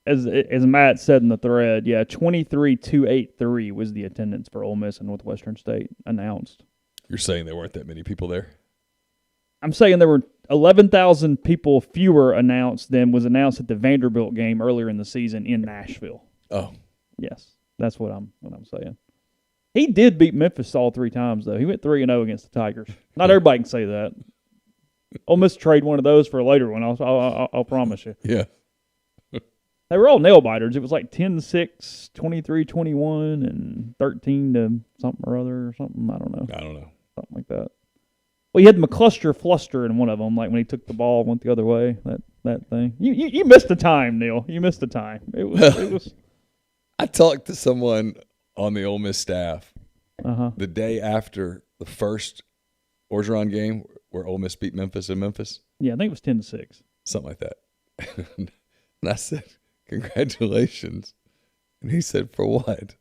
Matt said in the thread, 23,283 was the attendance for Ole Miss and Northwestern State announced. You're saying there weren't that many people there? I'm saying there were 11,000 people fewer announced than was announced at the Vanderbilt game earlier in the season in Nashville. Oh. Yes, that's what I'm saying. He did beat Memphis all 3 times, though. He went 3-0 against the Tigers. Not everybody can say that. Ole Miss trade one of those for a later one, I'll promise you. Yeah. They were all nail-biters. It was like 10-6, 23-21, and 13 to something or other or something. I don't know. Something like that. Well, you had McCluster Fluster in one of them, like when he took the ball and went the other way, that thing. You missed the time, Neal. You missed the time. It was. I talked to someone on the Ole Miss staff the day after the first Orgeron game where Ole Miss beat Memphis in Memphis. Yeah, I think it was 10-6. Something like that. And I said, congratulations. And he said, for what?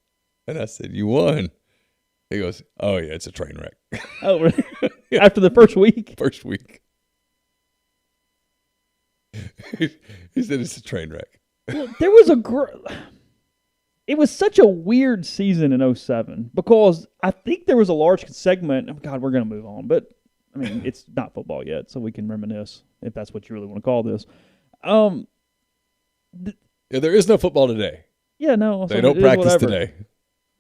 And I said, you won. He goes, oh, yeah, it's a train wreck. Oh, really? After the first week? First week. He said it's a train wreck. Well, there was it was such a weird season in 2007 because I think there was a large segment. Oh, God, we're going to move on. But, I mean, it's not football yet, so we can reminisce if that's what you really want to call this. Yeah, there is no football today. Yeah, no. They don't practice today.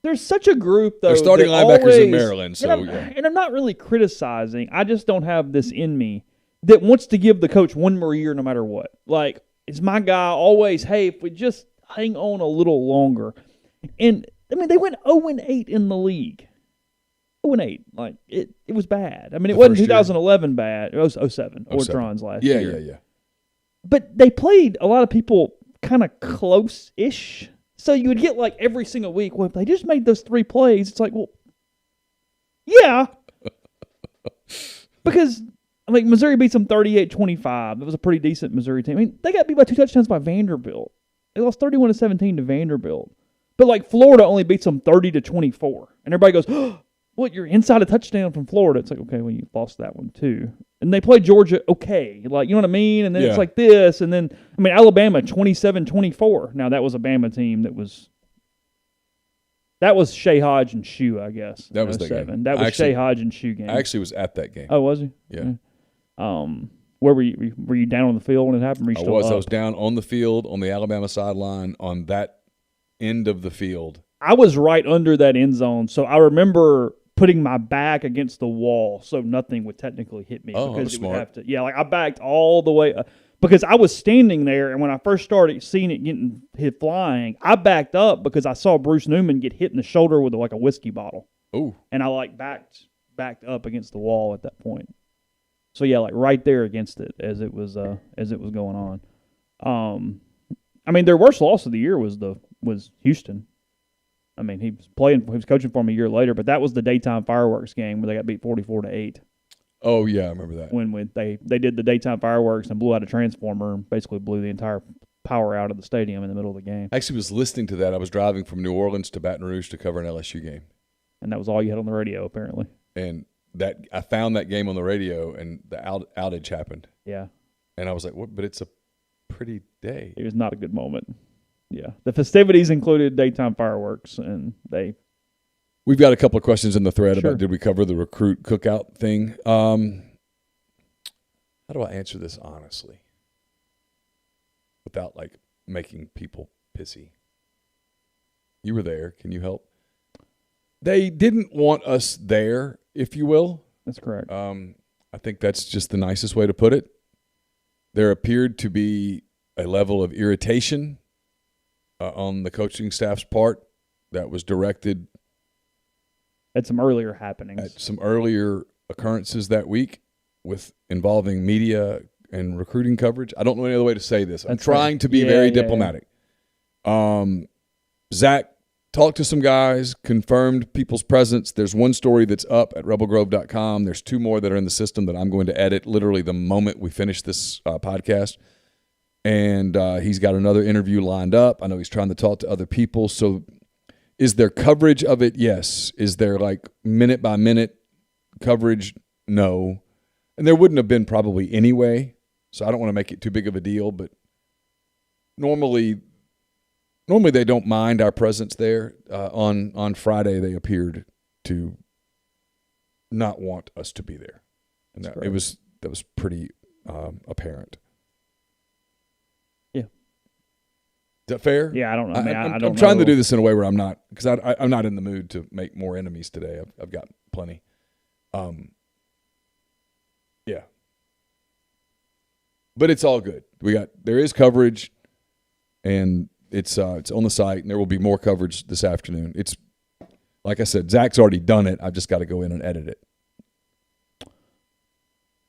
There's such a group, though. They're starting linebackers in Maryland. And I'm not really criticizing. I just don't have this in me that wants to give the coach one more year no matter what. Like, it's my guy always, hey, if we just hang on a little longer. And, I mean, they went 0-8 in the league. 0-8. Like, it was bad. I mean, it wasn't 2011 bad. It was 2007. Orgeron's last year. Yeah. But they played a lot of people kind of close-ish. So you would get like every single week, well, if they just made those 3 plays, it's like, well, yeah. Because, I mean, Missouri beats them 38-25. That was a pretty decent Missouri team. I mean, they got beat by 2 touchdowns by Vanderbilt. They lost 31-17 to Vanderbilt. But, like, Florida only beats them 30-24. And everybody goes, oh, what, you're inside a touchdown from Florida. It's like, okay, well, you lost that one too. And they played Georgia okay. Like, you know what I mean? And then it's like this. And then, I mean, Alabama 27-24. Now, that was a Bama team that was Shea Hodge and Shoe, I guess. That was the game. That was Shea Hodge and Shoe game. I actually was at that game. Oh, was he? Yeah. Where were you? Were you down on the field when it happened? Were you still up? I was down on the field on the Alabama sideline on that end of the field. I was right under that end zone, so I remember putting my back against the wall so nothing would technically hit me. Oh, because smart. Would have to. Yeah, like I backed all the way. because I was standing there, and when I first started seeing it getting hit flying, I backed up because I saw Bruce Newman get hit in the shoulder with like a whiskey bottle. Oh. And I like backed up against the wall at that point. So yeah, like right there against it as it was going on. I mean, their worst loss of the year was Houston. I mean, he was coaching for them a year later, but that was the daytime fireworks game where they got beat 44-8. Oh yeah, I remember that. When they did the daytime fireworks and blew out a transformer and basically blew the entire power out of the stadium in the middle of the game. I actually was listening to that. I was driving from New Orleans to Baton Rouge to cover an LSU game. And that was all you had on the radio, apparently. And that I found that game on the radio, and the outage happened. Yeah. And I was like, "What?" But it's a pretty day. It was not a good moment. Yeah. The festivities included daytime fireworks, and We've got a couple of questions in the thread Sure. about did we cover the recruit cookout thing. How do I answer this honestly without like making people pissy? You were there. Can you help? They didn't want us there, if you will. That's correct. I think that's just the nicest way to put it. There appeared to be a level of irritation on the coaching staff's part that was directed at some earlier happenings. At some earlier occurrences that week involving media and recruiting coverage. I don't know any other way to say this. I'm trying to be very diplomatic. Zach talked to some guys, confirmed people's presence. There's one story that's up at rebelgrove.com. There's two more that are in the system that I'm going to edit literally the moment we finish this podcast. And he's got another interview lined up. I know he's trying to talk to other people. So is there coverage of it? Yes. Is there like minute-by-minute coverage? No. And there wouldn't have been probably anyway. So I don't want to make it too big of a deal. But normally they don't mind our presence there. On Friday, they appeared to not want us to be there, and that was pretty apparent. Yeah, is that fair? Yeah, I don't know. I'm trying to do this in a way where I'm not, because I'm not in the mood to make more enemies today. I've got plenty. Yeah, but it's all good. There is coverage, and it's on the site, and there will be more coverage this afternoon. It's like I said, Zach's already done it. I've just got to go in and edit it.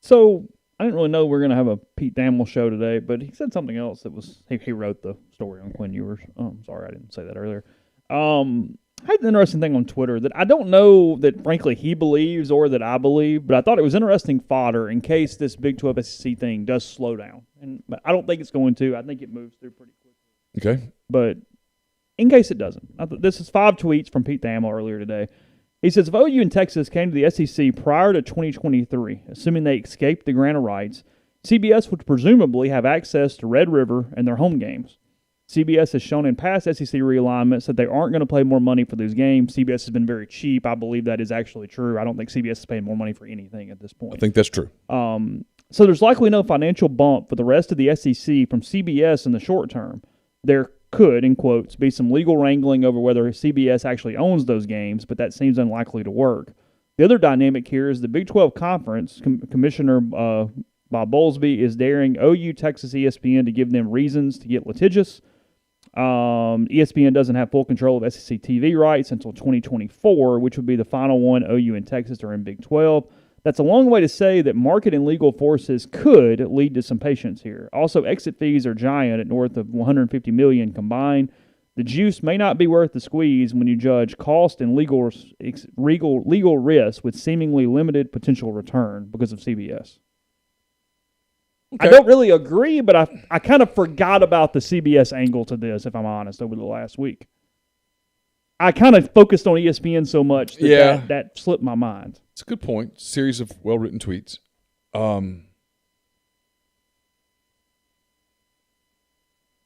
So I didn't really know we were going to have a Pete Thamel show today, but he said something else that was he wrote the story on Quinn Ewers. Sorry, I didn't say that earlier. I had an interesting thing on Twitter that I don't know that, frankly, he believes or that I believe, but I thought it was interesting fodder in case this Big 12 SEC thing does slow down. But I don't think it's going to. I think it moves through pretty quickly. Okay. But in case it doesn't, this is 5 tweets from Pete Thamel earlier today. He says, if OU and Texas came to the SEC prior to 2023, assuming they escaped the grant of rights, CBS would presumably have access to Red River and their home games. CBS has shown in past SEC realignments that they aren't going to pay more money for those games. CBS has been very cheap. I believe that is actually true. I don't think CBS is paying more money for anything at this point. I think that's true. So there's likely no financial bump for the rest of the SEC from CBS in the short term. There could, in quotes, be some legal wrangling over whether CBS actually owns those games, but that seems unlikely to work. The other dynamic here is the Big 12 Conference. Commissioner Bob Bowlesby is daring OU, Texas, ESPN to give them reasons to get litigious. ESPN doesn't have full control of SEC TV rights until 2024, which would be the final one OU and Texas are in Big 12. That's a long way to say that market and legal forces could lead to some patience here. Also, exit fees are giant at north of $150 million combined. The juice may not be worth the squeeze when you judge cost and legal risk with seemingly limited potential return because of CBS. Okay. I don't really agree, but I kind of forgot about the CBS angle to this, if I'm honest, over the last week. I kind of focused on ESPN so much that slipped my mind. It's a good point. Series of well-written tweets.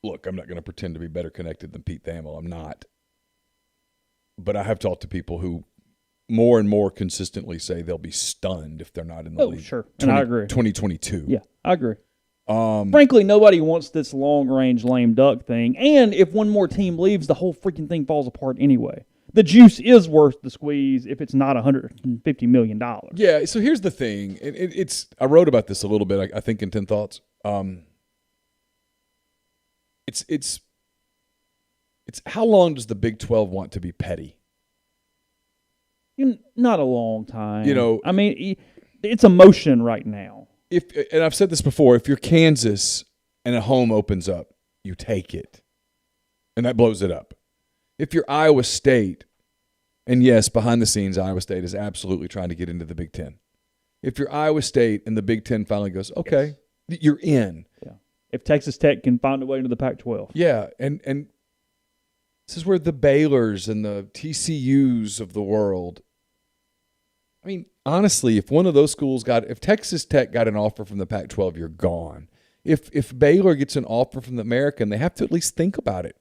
Look, I'm not going to pretend to be better connected than Pete Thamel. I'm not. But I have talked to people who more and more consistently say they'll be stunned if they're not in the league. Oh, sure. And I agree. 2022. Yeah, I agree. Frankly, nobody wants this long-range lame duck thing. And if one more team leaves, the whole freaking thing falls apart anyway. The juice is worth the squeeze if it's not $150 million. Yeah, so here's the thing. I wrote about this a little bit, I think, in 10 Thoughts. it's how long does the Big 12 want to be petty? Not a long time. You know, I mean, it's emotion right now. And I've said this before, if you're Kansas and a home opens up, you take it. And that blows it up. If you're Iowa State, and yes, behind the scenes, Iowa State is absolutely trying to get into the Big Ten. If you're Iowa State and the Big Ten finally goes, okay, you're in. Yeah. If Texas Tech can find a way into the Pac-12. Yeah, and this is where the Baylors and the TCUs of the world. I mean, honestly, if one of those schools if Texas Tech got an offer from the Pac-12, you're gone. If Baylor gets an offer from the American, they have to at least think about it.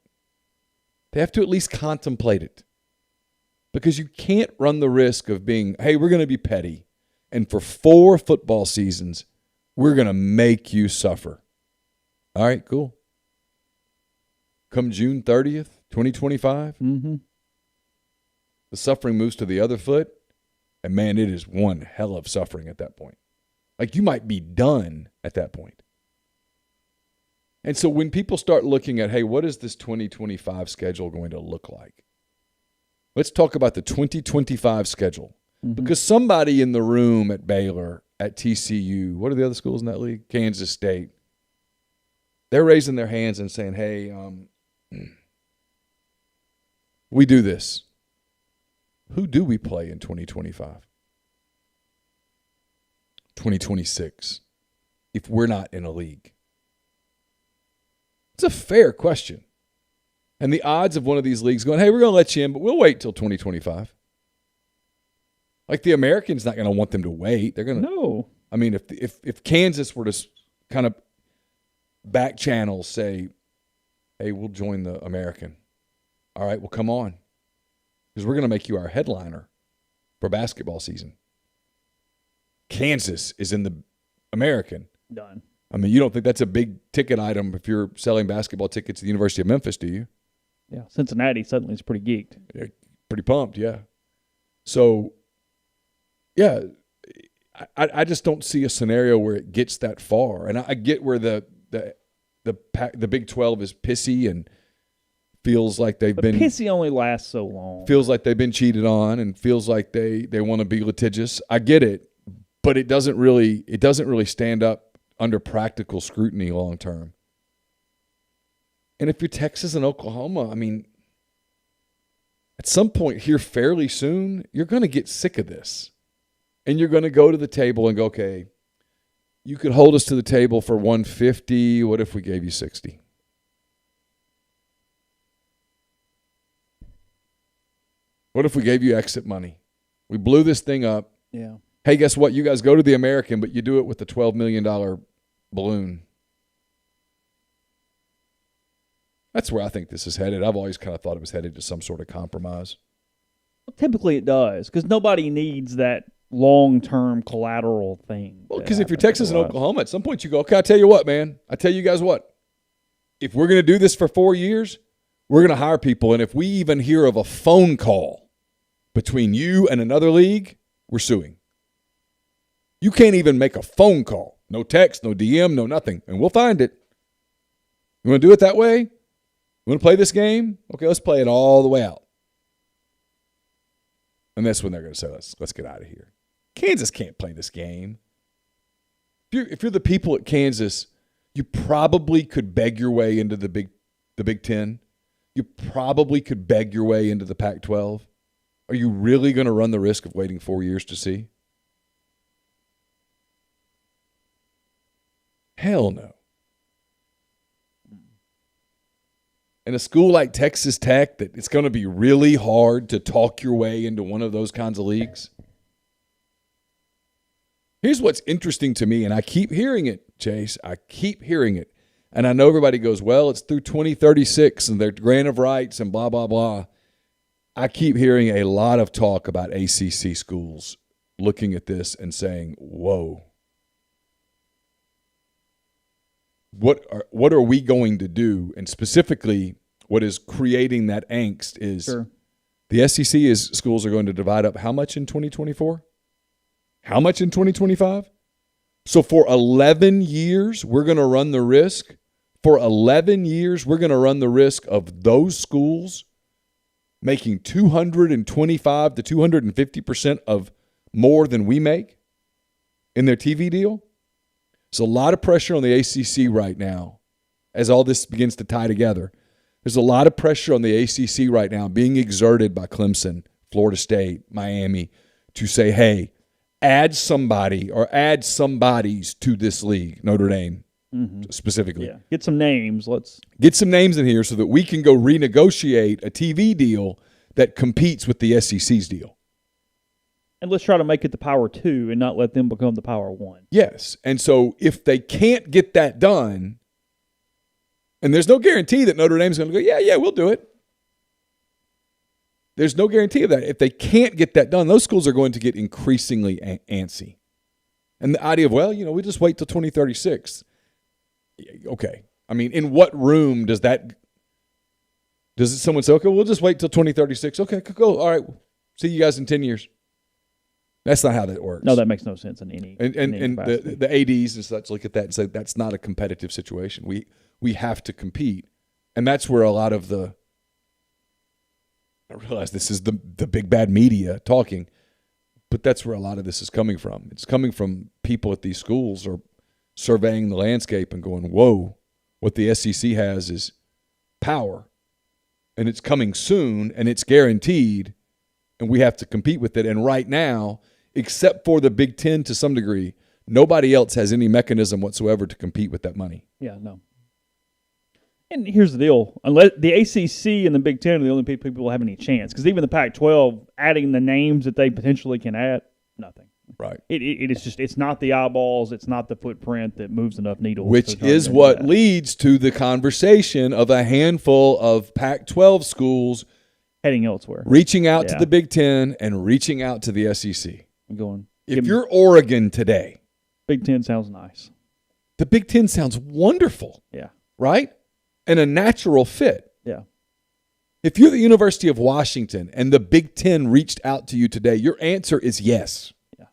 They have to at least contemplate it. Because you can't run the risk of being, hey, we're going to be petty, and for 4 football seasons, we're going to make you suffer. All right, cool. Come June 30th, 2025, the suffering moves to the other foot, and man, it is one hell of suffering at that point. Like, you might be done at that point. And so when people start looking at, hey, what is this 2025 schedule going to look like? Let's talk about the 2025 schedule. Because somebody in the room at Baylor, at TCU, what are the other schools in that league? Kansas State. They're raising their hands and saying, hey, we do this. Who do we play in 2025? 2026, if we're not in a league? It's a fair question. And the odds of one of these leagues going, hey, we're going to let you in, but we'll wait till 2025. Like, the American's not going to want them to wait. They're going to. No. I mean, if Kansas were to kind of back channel say, hey, we'll join the American. All right, well, come on. Because we're going to make you our headliner for basketball season. Kansas is in the American. Done. I mean, you don't think that's a big ticket item if you're selling basketball tickets to the University of Memphis, do you? Yeah, Cincinnati suddenly is pretty geeked. Yeah, pretty pumped, yeah. So, yeah, I just don't see a scenario where it gets that far. And I get where the Big 12 is pissy and feels like they've been pissy only lasts so long. Feels like they've been cheated on and feels like they want to be litigious. I get it, but it doesn't really stand up under practical scrutiny long term. And if you're Texas and Oklahoma, I mean, at some point here fairly soon, you're going to get sick of this. And you're going to go to the table and go, okay, you could hold us to the table for 150. What if we gave you 60? What if we gave you exit money? We blew this thing up. Yeah. Hey, guess what? You guys go to the American, but you do it with the $12 million balloon. That's where I think this is headed. I've always kind of thought it was headed to some sort of compromise. Well, typically it does, because nobody needs that long-term collateral thing. Well, because if you're Texas and Oklahoma, at some point you go, okay, I tell you what, man. I tell you guys what. If we're going to do this for 4 years, we're going to hire people, and if we even hear of a phone call between you and another league, we're suing. You can't even make a phone call. No text, no DM, no nothing, and we'll find it. You want to do it that way? You want to play this game? Okay, let's play it all the way out. And that's when they're going to say, let's get out of here. Kansas can't play this game. If you're the people at Kansas, you probably could beg your way into the Big Ten. You probably could beg your way into the Pac-12. Are you really going to run the risk of waiting 4 years to see? Hell no. And a school like Texas Tech, that it's going to be really hard to talk your way into one of those kinds of leagues. Here's what's interesting to me, and I keep hearing it, Chase. I keep hearing it. And I know everybody goes, well, it's through 2036 and their grant of rights and blah, blah, blah. I keep hearing a lot of talk about ACC schools looking at this and saying, whoa. What are we going to do? And specifically, what is creating that angst is the SEC schools are going to divide up how much in 2024? How much in 2025? So for 11 years, we're going to run the risk for 11 years, we're going to run the risk of those schools making 225 to 250% of more than we make in their TV deal. There's a lot of pressure on the ACC right now as all this begins to tie together. There's a lot of pressure on the ACC right now being exerted by Clemson, Florida State, Miami to say, hey, add somebody or add somebodies to this league, Notre Dame specifically. Yeah. Get some names. Let's get some names in here so that we can go renegotiate a TV deal that competes with the SEC's deal. And let's try to make it the Power 2 and not let them become the Power 1. Yes. And so if they can't get that done, and there's no guarantee that Notre Dame's going to go, yeah, we'll do it. There's no guarantee of that. If they can't get that done, those schools are going to get increasingly antsy. And the idea of, well, we just wait till 2036. Okay. I mean, in what room does someone say, okay, we'll just wait till 2036. Okay, go. All right. See you guys in 10 years. That's not how that works. No, that makes no sense in any. And the ADs and such look at that and say that's not a competitive situation. We have to compete, and that's where a lot of the. I realize this is the big bad media talking, but that's where a lot of this is coming from. It's coming from people at these schools are surveying the landscape and going, "Whoa, what the SEC has is power, and it's coming soon, and it's guaranteed, and we have to compete with it." And right now, except for the Big Ten to some degree, nobody else has any mechanism whatsoever to compete with that money. Yeah, no. And here's the deal. Unless the ACC and the Big Ten are the only people who will have any chance. Because even the Pac-12, adding the names that they potentially can add, nothing. Right. It is just, it's not the eyeballs, it's not the footprint that moves enough needles. Which is what leads to the conversation of a handful of Pac-12 schools heading elsewhere, reaching out to the Big Ten and reaching out to the SEC. If you're Oregon today, Big Ten sounds nice. The Big Ten sounds wonderful. Yeah. Right? And a natural fit. Yeah. If you're the University of Washington and the Big Ten reached out to you today, your answer is yes. Yeah.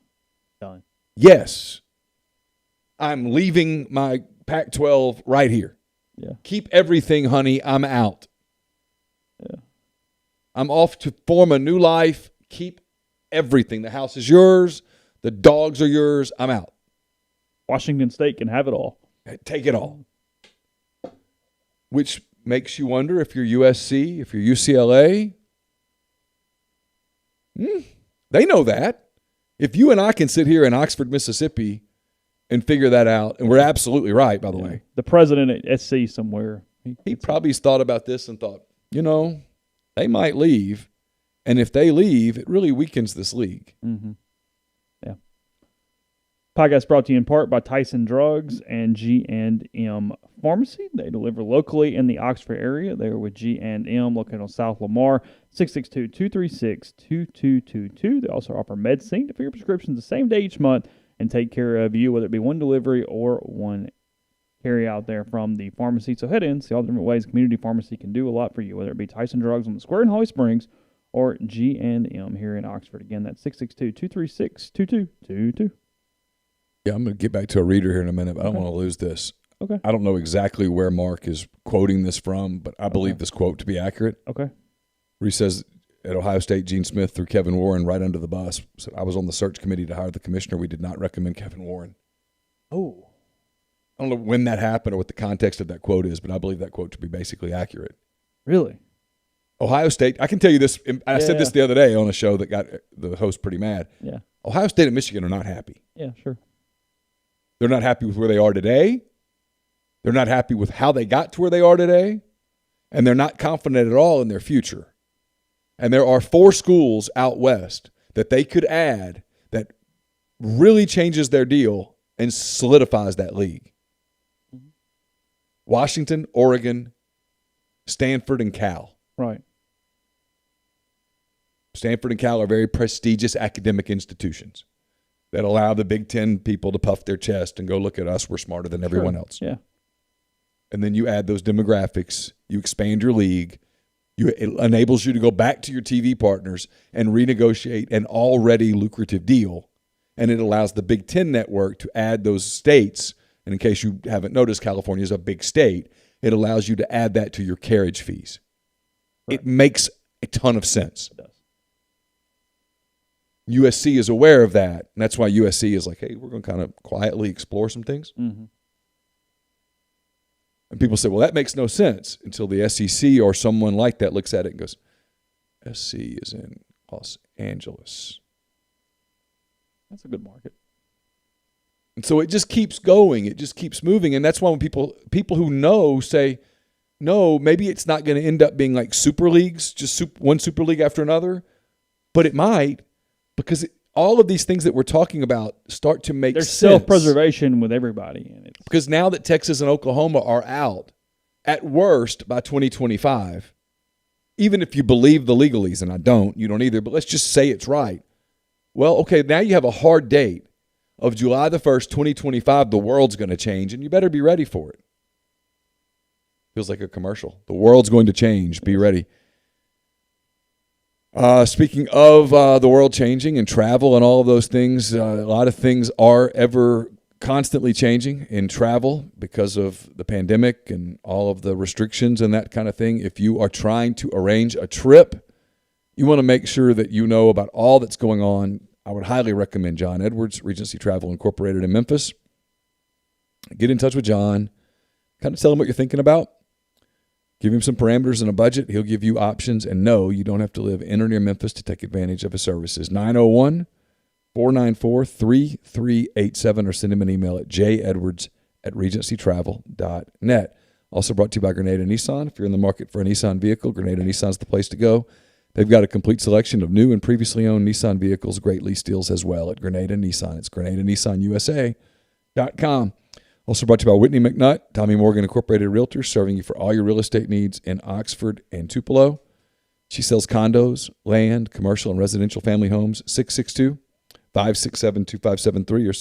Done. Yes. I'm leaving my Pac-12 right here. Yeah. Keep everything, honey. I'm out. Yeah. I'm off to form a new life. Keep everything. The house is yours. The dogs are yours. I'm out. Washington State can have it all. Take it all. Which makes you wonder if you're USC, if you're UCLA. They know that. If you and I can sit here in Oxford, Mississippi and figure that out, and we're absolutely right, by the way. The president at SC somewhere. He probably thought about this and thought, they might leave. And if they leave, it really weakens this league. Mm-hmm. Yeah. Podcast brought to you in part by Tyson Drugs and G&M Pharmacy. They deliver locally in the Oxford area. They are with G&M located on South Lamar, 662-236-2222. They also offer MedSync to fill your prescriptions the same day each month and take care of you, whether it be one delivery or one carry out there from the pharmacy. So head in, see all the different ways community pharmacy can do a lot for you, whether it be Tyson Drugs on the Square in Holly Springs or G&M here in Oxford. Again, that's 662-236-2222. Yeah, I'm going to get back to a reader here in a minute, but I don't want to lose this. Okay. I don't know exactly where Mark is quoting this from, but I believe this quote to be accurate. Okay. Where he says, at Ohio State, Gene Smith threw Kevin Warren right under the bus. So I was on the search committee to hire the commissioner. We did not recommend Kevin Warren. Oh. I don't know when that happened or what the context of that quote is, but I believe that quote to be basically accurate. Really? Ohio State, I can tell you this. I said this the other day on a show that got the host pretty mad. Yeah. Ohio State and Michigan are not happy. Yeah, sure. They're not happy with where they are today. They're not happy with how they got to where they are today. And they're not confident at all in their future. And there are 4 schools out west that they could add that really changes their deal and solidifies that league. Mm-hmm. Washington, Oregon, Stanford, and Cal. Right. Stanford and Cal are very prestigious academic institutions that allow the Big Ten people to puff their chest and go, look at us, we're smarter than everyone else. Yeah. And then you add those demographics, you expand your league, it enables you to go back to your TV partners and renegotiate an already lucrative deal. And it allows the Big Ten network to add those states And in case you haven't noticed, California is a big state. It allows you to add that to your carriage fees. Right. It makes a ton of sense. It does. USC is aware of that, and that's why USC is like, hey, we're going to kind of quietly explore some things. Mm-hmm. And people say, well, that makes no sense until the SEC or someone like that looks at it and goes, SC is in Los Angeles. That's a good market. And so it just keeps going. It just keeps moving. And that's why when people who know say, no, maybe it's not going to end up being like super leagues, just one super league after another. But it might, because all of these things that we're talking about start to make sense. There's self-preservation with everybody in it. Because now that Texas and Oklahoma are out, at worst by 2025, even if you believe the legalese, and I don't, you don't either, but let's just say it's right. Well, okay, now you have a hard date of July the 1st, 2025, the world's going to change, and you better be ready for it. Feels like a commercial. The world's going to change. Be ready. Speaking of the world changing and travel and all of those things, a lot of things are ever constantly changing in travel because of the pandemic and all of the restrictions and that kind of thing. If you are trying to arrange a trip, you want to make sure that you know about all that's going on. I would highly recommend John Edwards, Regency Travel Incorporated in Memphis. Get in touch with John. Kind of tell him what you're thinking about. Give him some parameters and a budget. He'll give you options. And no, you don't have to live in or near Memphis to take advantage of his services. 901-494-3387 or send him an email at jedwards@regencytravel.net. Also brought to you by Grenada Nissan. If you're in the market for a Nissan vehicle, Grenada Nissan's the place to go. They've got a complete selection of new and previously owned Nissan vehicles, great lease deals as well at Grenada Nissan. It's GrenadaNissanUSA.com. Also brought to you by Whitney McNutt, Tommy Morgan Incorporated Realtors, serving you for all your real estate needs in Oxford and Tupelo. She sells condos, land, commercial, and residential family homes. 662-567-2573 or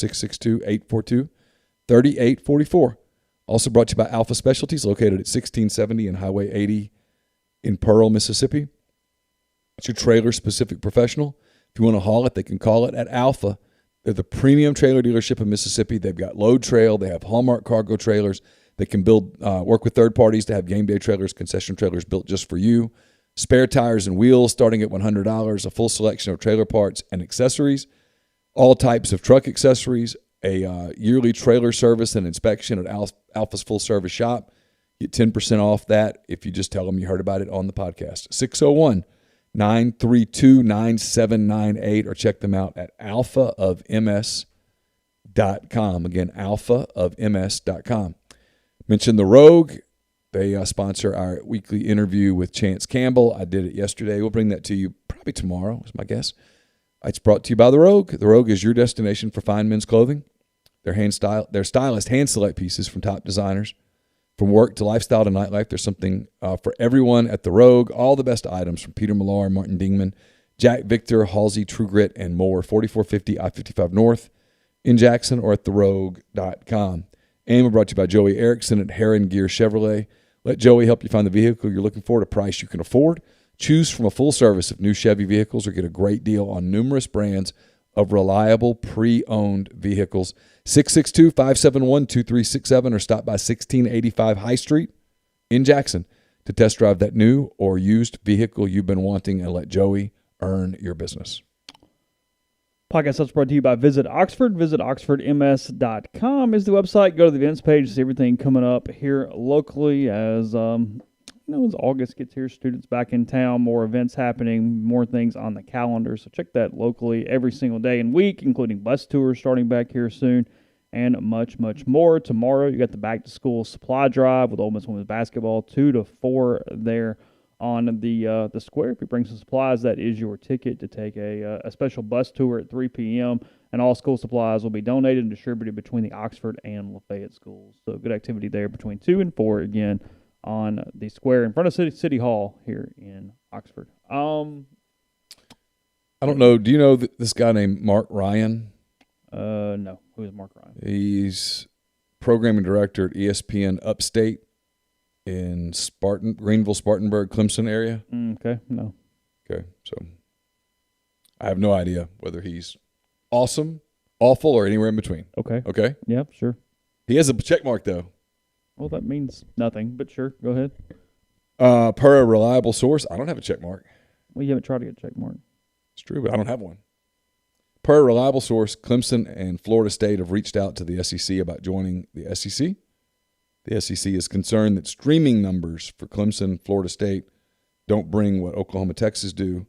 662-842-3844. Also brought to you by Alpha Specialties, located at 1670 and Highway 80 in Pearl, Mississippi. It's your trailer-specific professional. If you want to haul it, they can call it at Alpha. They're the premium trailer dealership in Mississippi. They've got Load Trail. They have Hallmark cargo trailers. They can work with third parties to have game day trailers, concession trailers built just for you. Spare tires and wheels starting at $100. A full selection of trailer parts and accessories. All types of truck accessories. A yearly trailer service and inspection at Alpha's full-service shop. Get 10% off that if you just tell them you heard about it on the podcast. 601-932-9798 or check them out at alphaofms.com. Again, alphaofms.com. Mention the Rogue. They sponsor our weekly interview with Chance Campbell. I did it yesterday. We'll bring that to you probably tomorrow, is my guess. It's brought to you by The Rogue. The Rogue is your destination for fine men's clothing. Their stylist hand-select pieces from top designers. From work to lifestyle to nightlife, there's something for everyone at The Rogue. All the best items from Peter Millar, Martin Dingman, Jack Victor, Halsey, True Grit, and more. 4450 I-55 North in Jackson or at therogue.com. And we're brought to you by Joey Erickson at Herron Gear Chevrolet. Let Joey help you find the vehicle you're looking for at a price you can afford. Choose from a full service of new Chevy vehicles or get a great deal on numerous brands of reliable pre-owned vehicles. 662-571-2367 or stop by 1685 High Street in Jackson to test drive that new or used vehicle you've been wanting and let Joey earn your business. Podcast is brought to you by Visit Oxford. Visit oxfordms.com is the website. Go to the events page to see everything coming up here locally as as August gets here, students back in town, more events happening, more things on the calendar. So check that locally every single day and week, including bus tours starting back here soon and much, much more. Tomorrow, you got the back-to-school supply drive with Ole Miss women's basketball, 2 to 4 there on the square. If you bring some supplies, that is your ticket to take a special bus tour at 3 p.m., and all school supplies will be donated and distributed between the Oxford and Lafayette schools. So good activity there between 2 and 4, again, on the square in front of City Hall here in Oxford. I don't know. Do you know this guy named Mark Ryan? No. Who is Mark Ryan? He's programming director at ESPN Upstate in Greenville, Spartanburg, Clemson area. Okay, no. Okay, so I have no idea whether he's awesome, awful, or anywhere in between. Okay. Okay? Yeah, sure. He has a check mark, though. Well, that means nothing, but sure. Go ahead. Per a reliable source, I don't have a check mark. Well, you haven't tried to get a check mark. It's true, but I don't have one. Per a reliable source, Clemson and Florida State have reached out to the SEC about joining the SEC. The SEC is concerned that streaming numbers for Clemson, Florida State don't bring what Oklahoma, Texas do.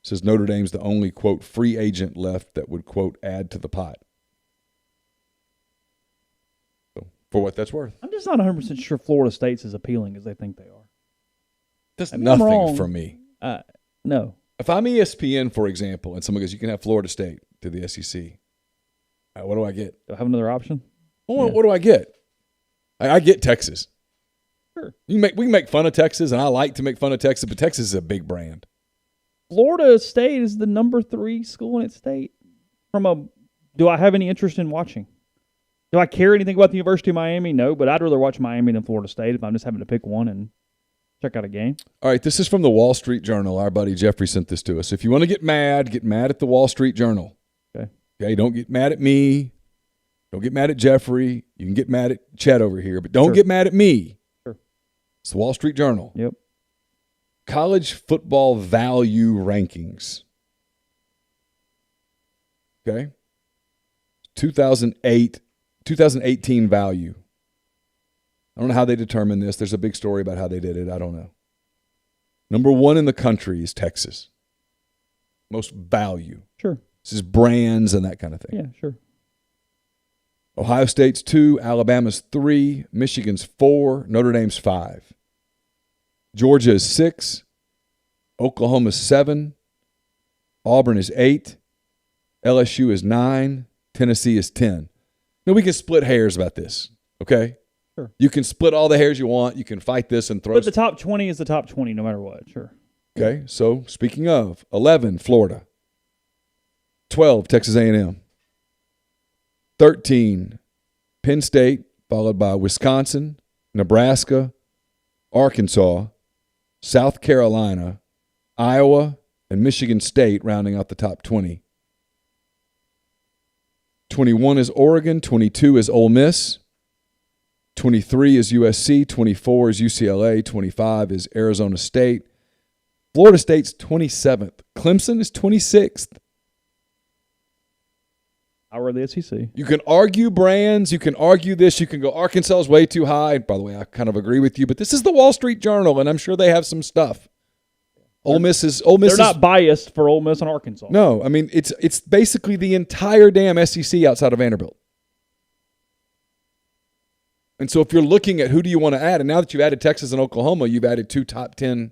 It says Notre Dame's the only, quote, free agent left that would, quote, add to the pot. So, for what that's worth. I'm just not 100% sure Florida State's as appealing as they think they are. That's nothing for me. No. If I'm ESPN, for example, and someone goes, you can have Florida State to the SEC, what do I get? Do I have another option? Well, what do I get? I get Texas. Sure. We can make fun of Texas, and I like to make fun of Texas, but Texas is a big brand. Florida State is the number 3 school in its state. Do I have any interest in watching? Do I care anything about the University of Miami? No, but I'd rather watch Miami than Florida State if I'm just having to pick one and check out a game. All right, this is from the Wall Street Journal. Our buddy Jeffrey sent this to us. If you want to get mad at the Wall Street Journal. Okay, don't get mad at me. Don't get mad at Jeffrey. You can get mad at Chet over here, but don't get mad at me. Sure. It's the Wall Street Journal. Yep. College football value rankings. Okay. 2018 value. I don't know how they determined this. There's a big story about how they did it. I don't know. Number 1 in the country is Texas. Most value. Sure. This is brands and that kind of thing. Yeah, sure. Ohio State's 2, Alabama's 3, Michigan's 4, Notre Dame's 5. Georgia is 6, Oklahoma's 7, Auburn is 8, LSU is 9, Tennessee is 10. Now, we can split hairs about this, okay? Sure. You can split all the hairs you want. You can fight this and throw. But the top 20 is the top 20 no matter what, sure. Okay, so speaking of, 11, Florida. 12, Texas A&M. 13, Penn State, followed by Wisconsin, Nebraska, Arkansas, South Carolina, Iowa, and Michigan State rounding out the top 20. 21 is Oregon, 22 is Ole Miss, 23 is USC, 24 is UCLA, 25 is Arizona State. Florida State's 27th. Clemson is 26th. I read the SEC. You can argue brands. You can argue this. You can go, Arkansas is way too high. By the way, I kind of agree with you, but this is the Wall Street Journal, and I'm sure they have some stuff. Ole Miss They're not biased for Ole Miss and Arkansas. No, I mean, it's basically the entire damn SEC outside of Vanderbilt. And so if you're looking at who do you want to add, and now that you've added Texas and Oklahoma, you've added 2 top 10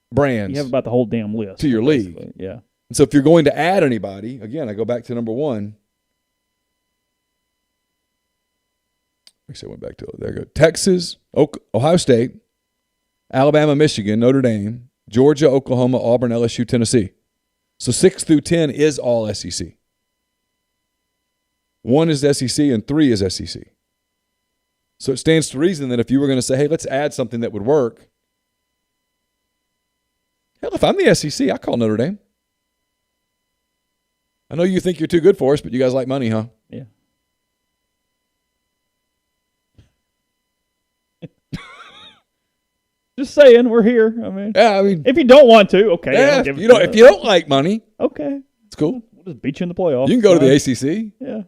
brands. You have about the whole damn list. To your league. Yeah. And so if you're going to add anybody, again, I go back to number 1. I went back to it. There you go. Texas, Ohio State, Alabama, Michigan, Notre Dame, Georgia, Oklahoma, Auburn, LSU, Tennessee. So 6 through 10 is all SEC. 1 is SEC and 3 is SEC. So it stands to reason that if you were going to say, hey, let's add something that would work. Hell, if I'm the SEC, I call Notre Dame. I know you think you're too good for us, but you guys like money, huh? Yeah. Just saying, we're here. I mean, if you don't want to, okay. Yeah, if you don't like money, okay, it's cool. We'll just beat you in the playoffs. You can go to the ACC. Yeah.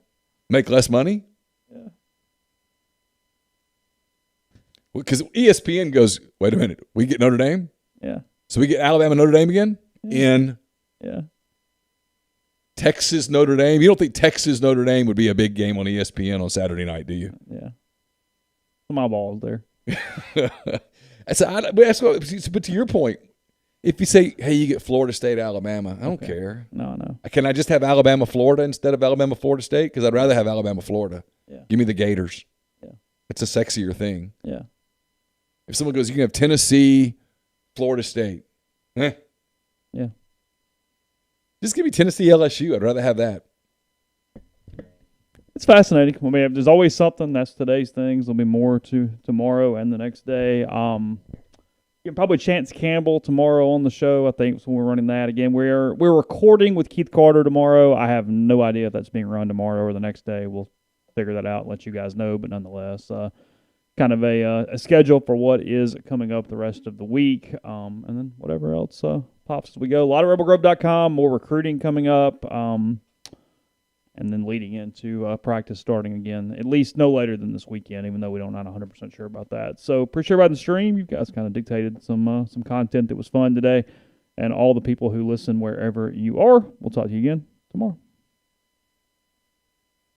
Make less money. Yeah. Because ESPN goes, wait a minute, we get Notre Dame? Yeah. So we get Alabama, Notre Dame again? Yeah. In Texas, Notre Dame. You don't think Texas, Notre Dame would be a big game on ESPN on Saturday night, do you? Yeah. My ball's there. But to your point, if you say, hey, you get Florida State, Alabama, I don't care. No. Can I just have Alabama, Florida instead of Alabama, Florida State? Because I'd rather have Alabama, Florida. Yeah. Give me the Gators. Yeah. It's a sexier thing. Yeah. If someone goes, you can have Tennessee, Florida State. Yeah. Just give me Tennessee, LSU. I'd rather have that. It's fascinating. I mean, there's always something. That's today's things. There'll be more to tomorrow and the next day. You can probably Chance Campbell tomorrow on the show. I think when we're running that again. We're recording with Keith Carter tomorrow. I have no idea if that's being run tomorrow or the next day. We'll figure that out and let you guys know. But nonetheless, kind of a schedule for what is coming up the rest of the week, and then whatever else pops as we go. A lot of rebelgrove.com, more recruiting coming up, and then leading into practice starting again, at least no later than this weekend, even though we're not 100% sure about that. So appreciate everybody on the stream. You guys kind of dictated some content that was fun today, and all the people who listen wherever you are. We'll talk to you again tomorrow.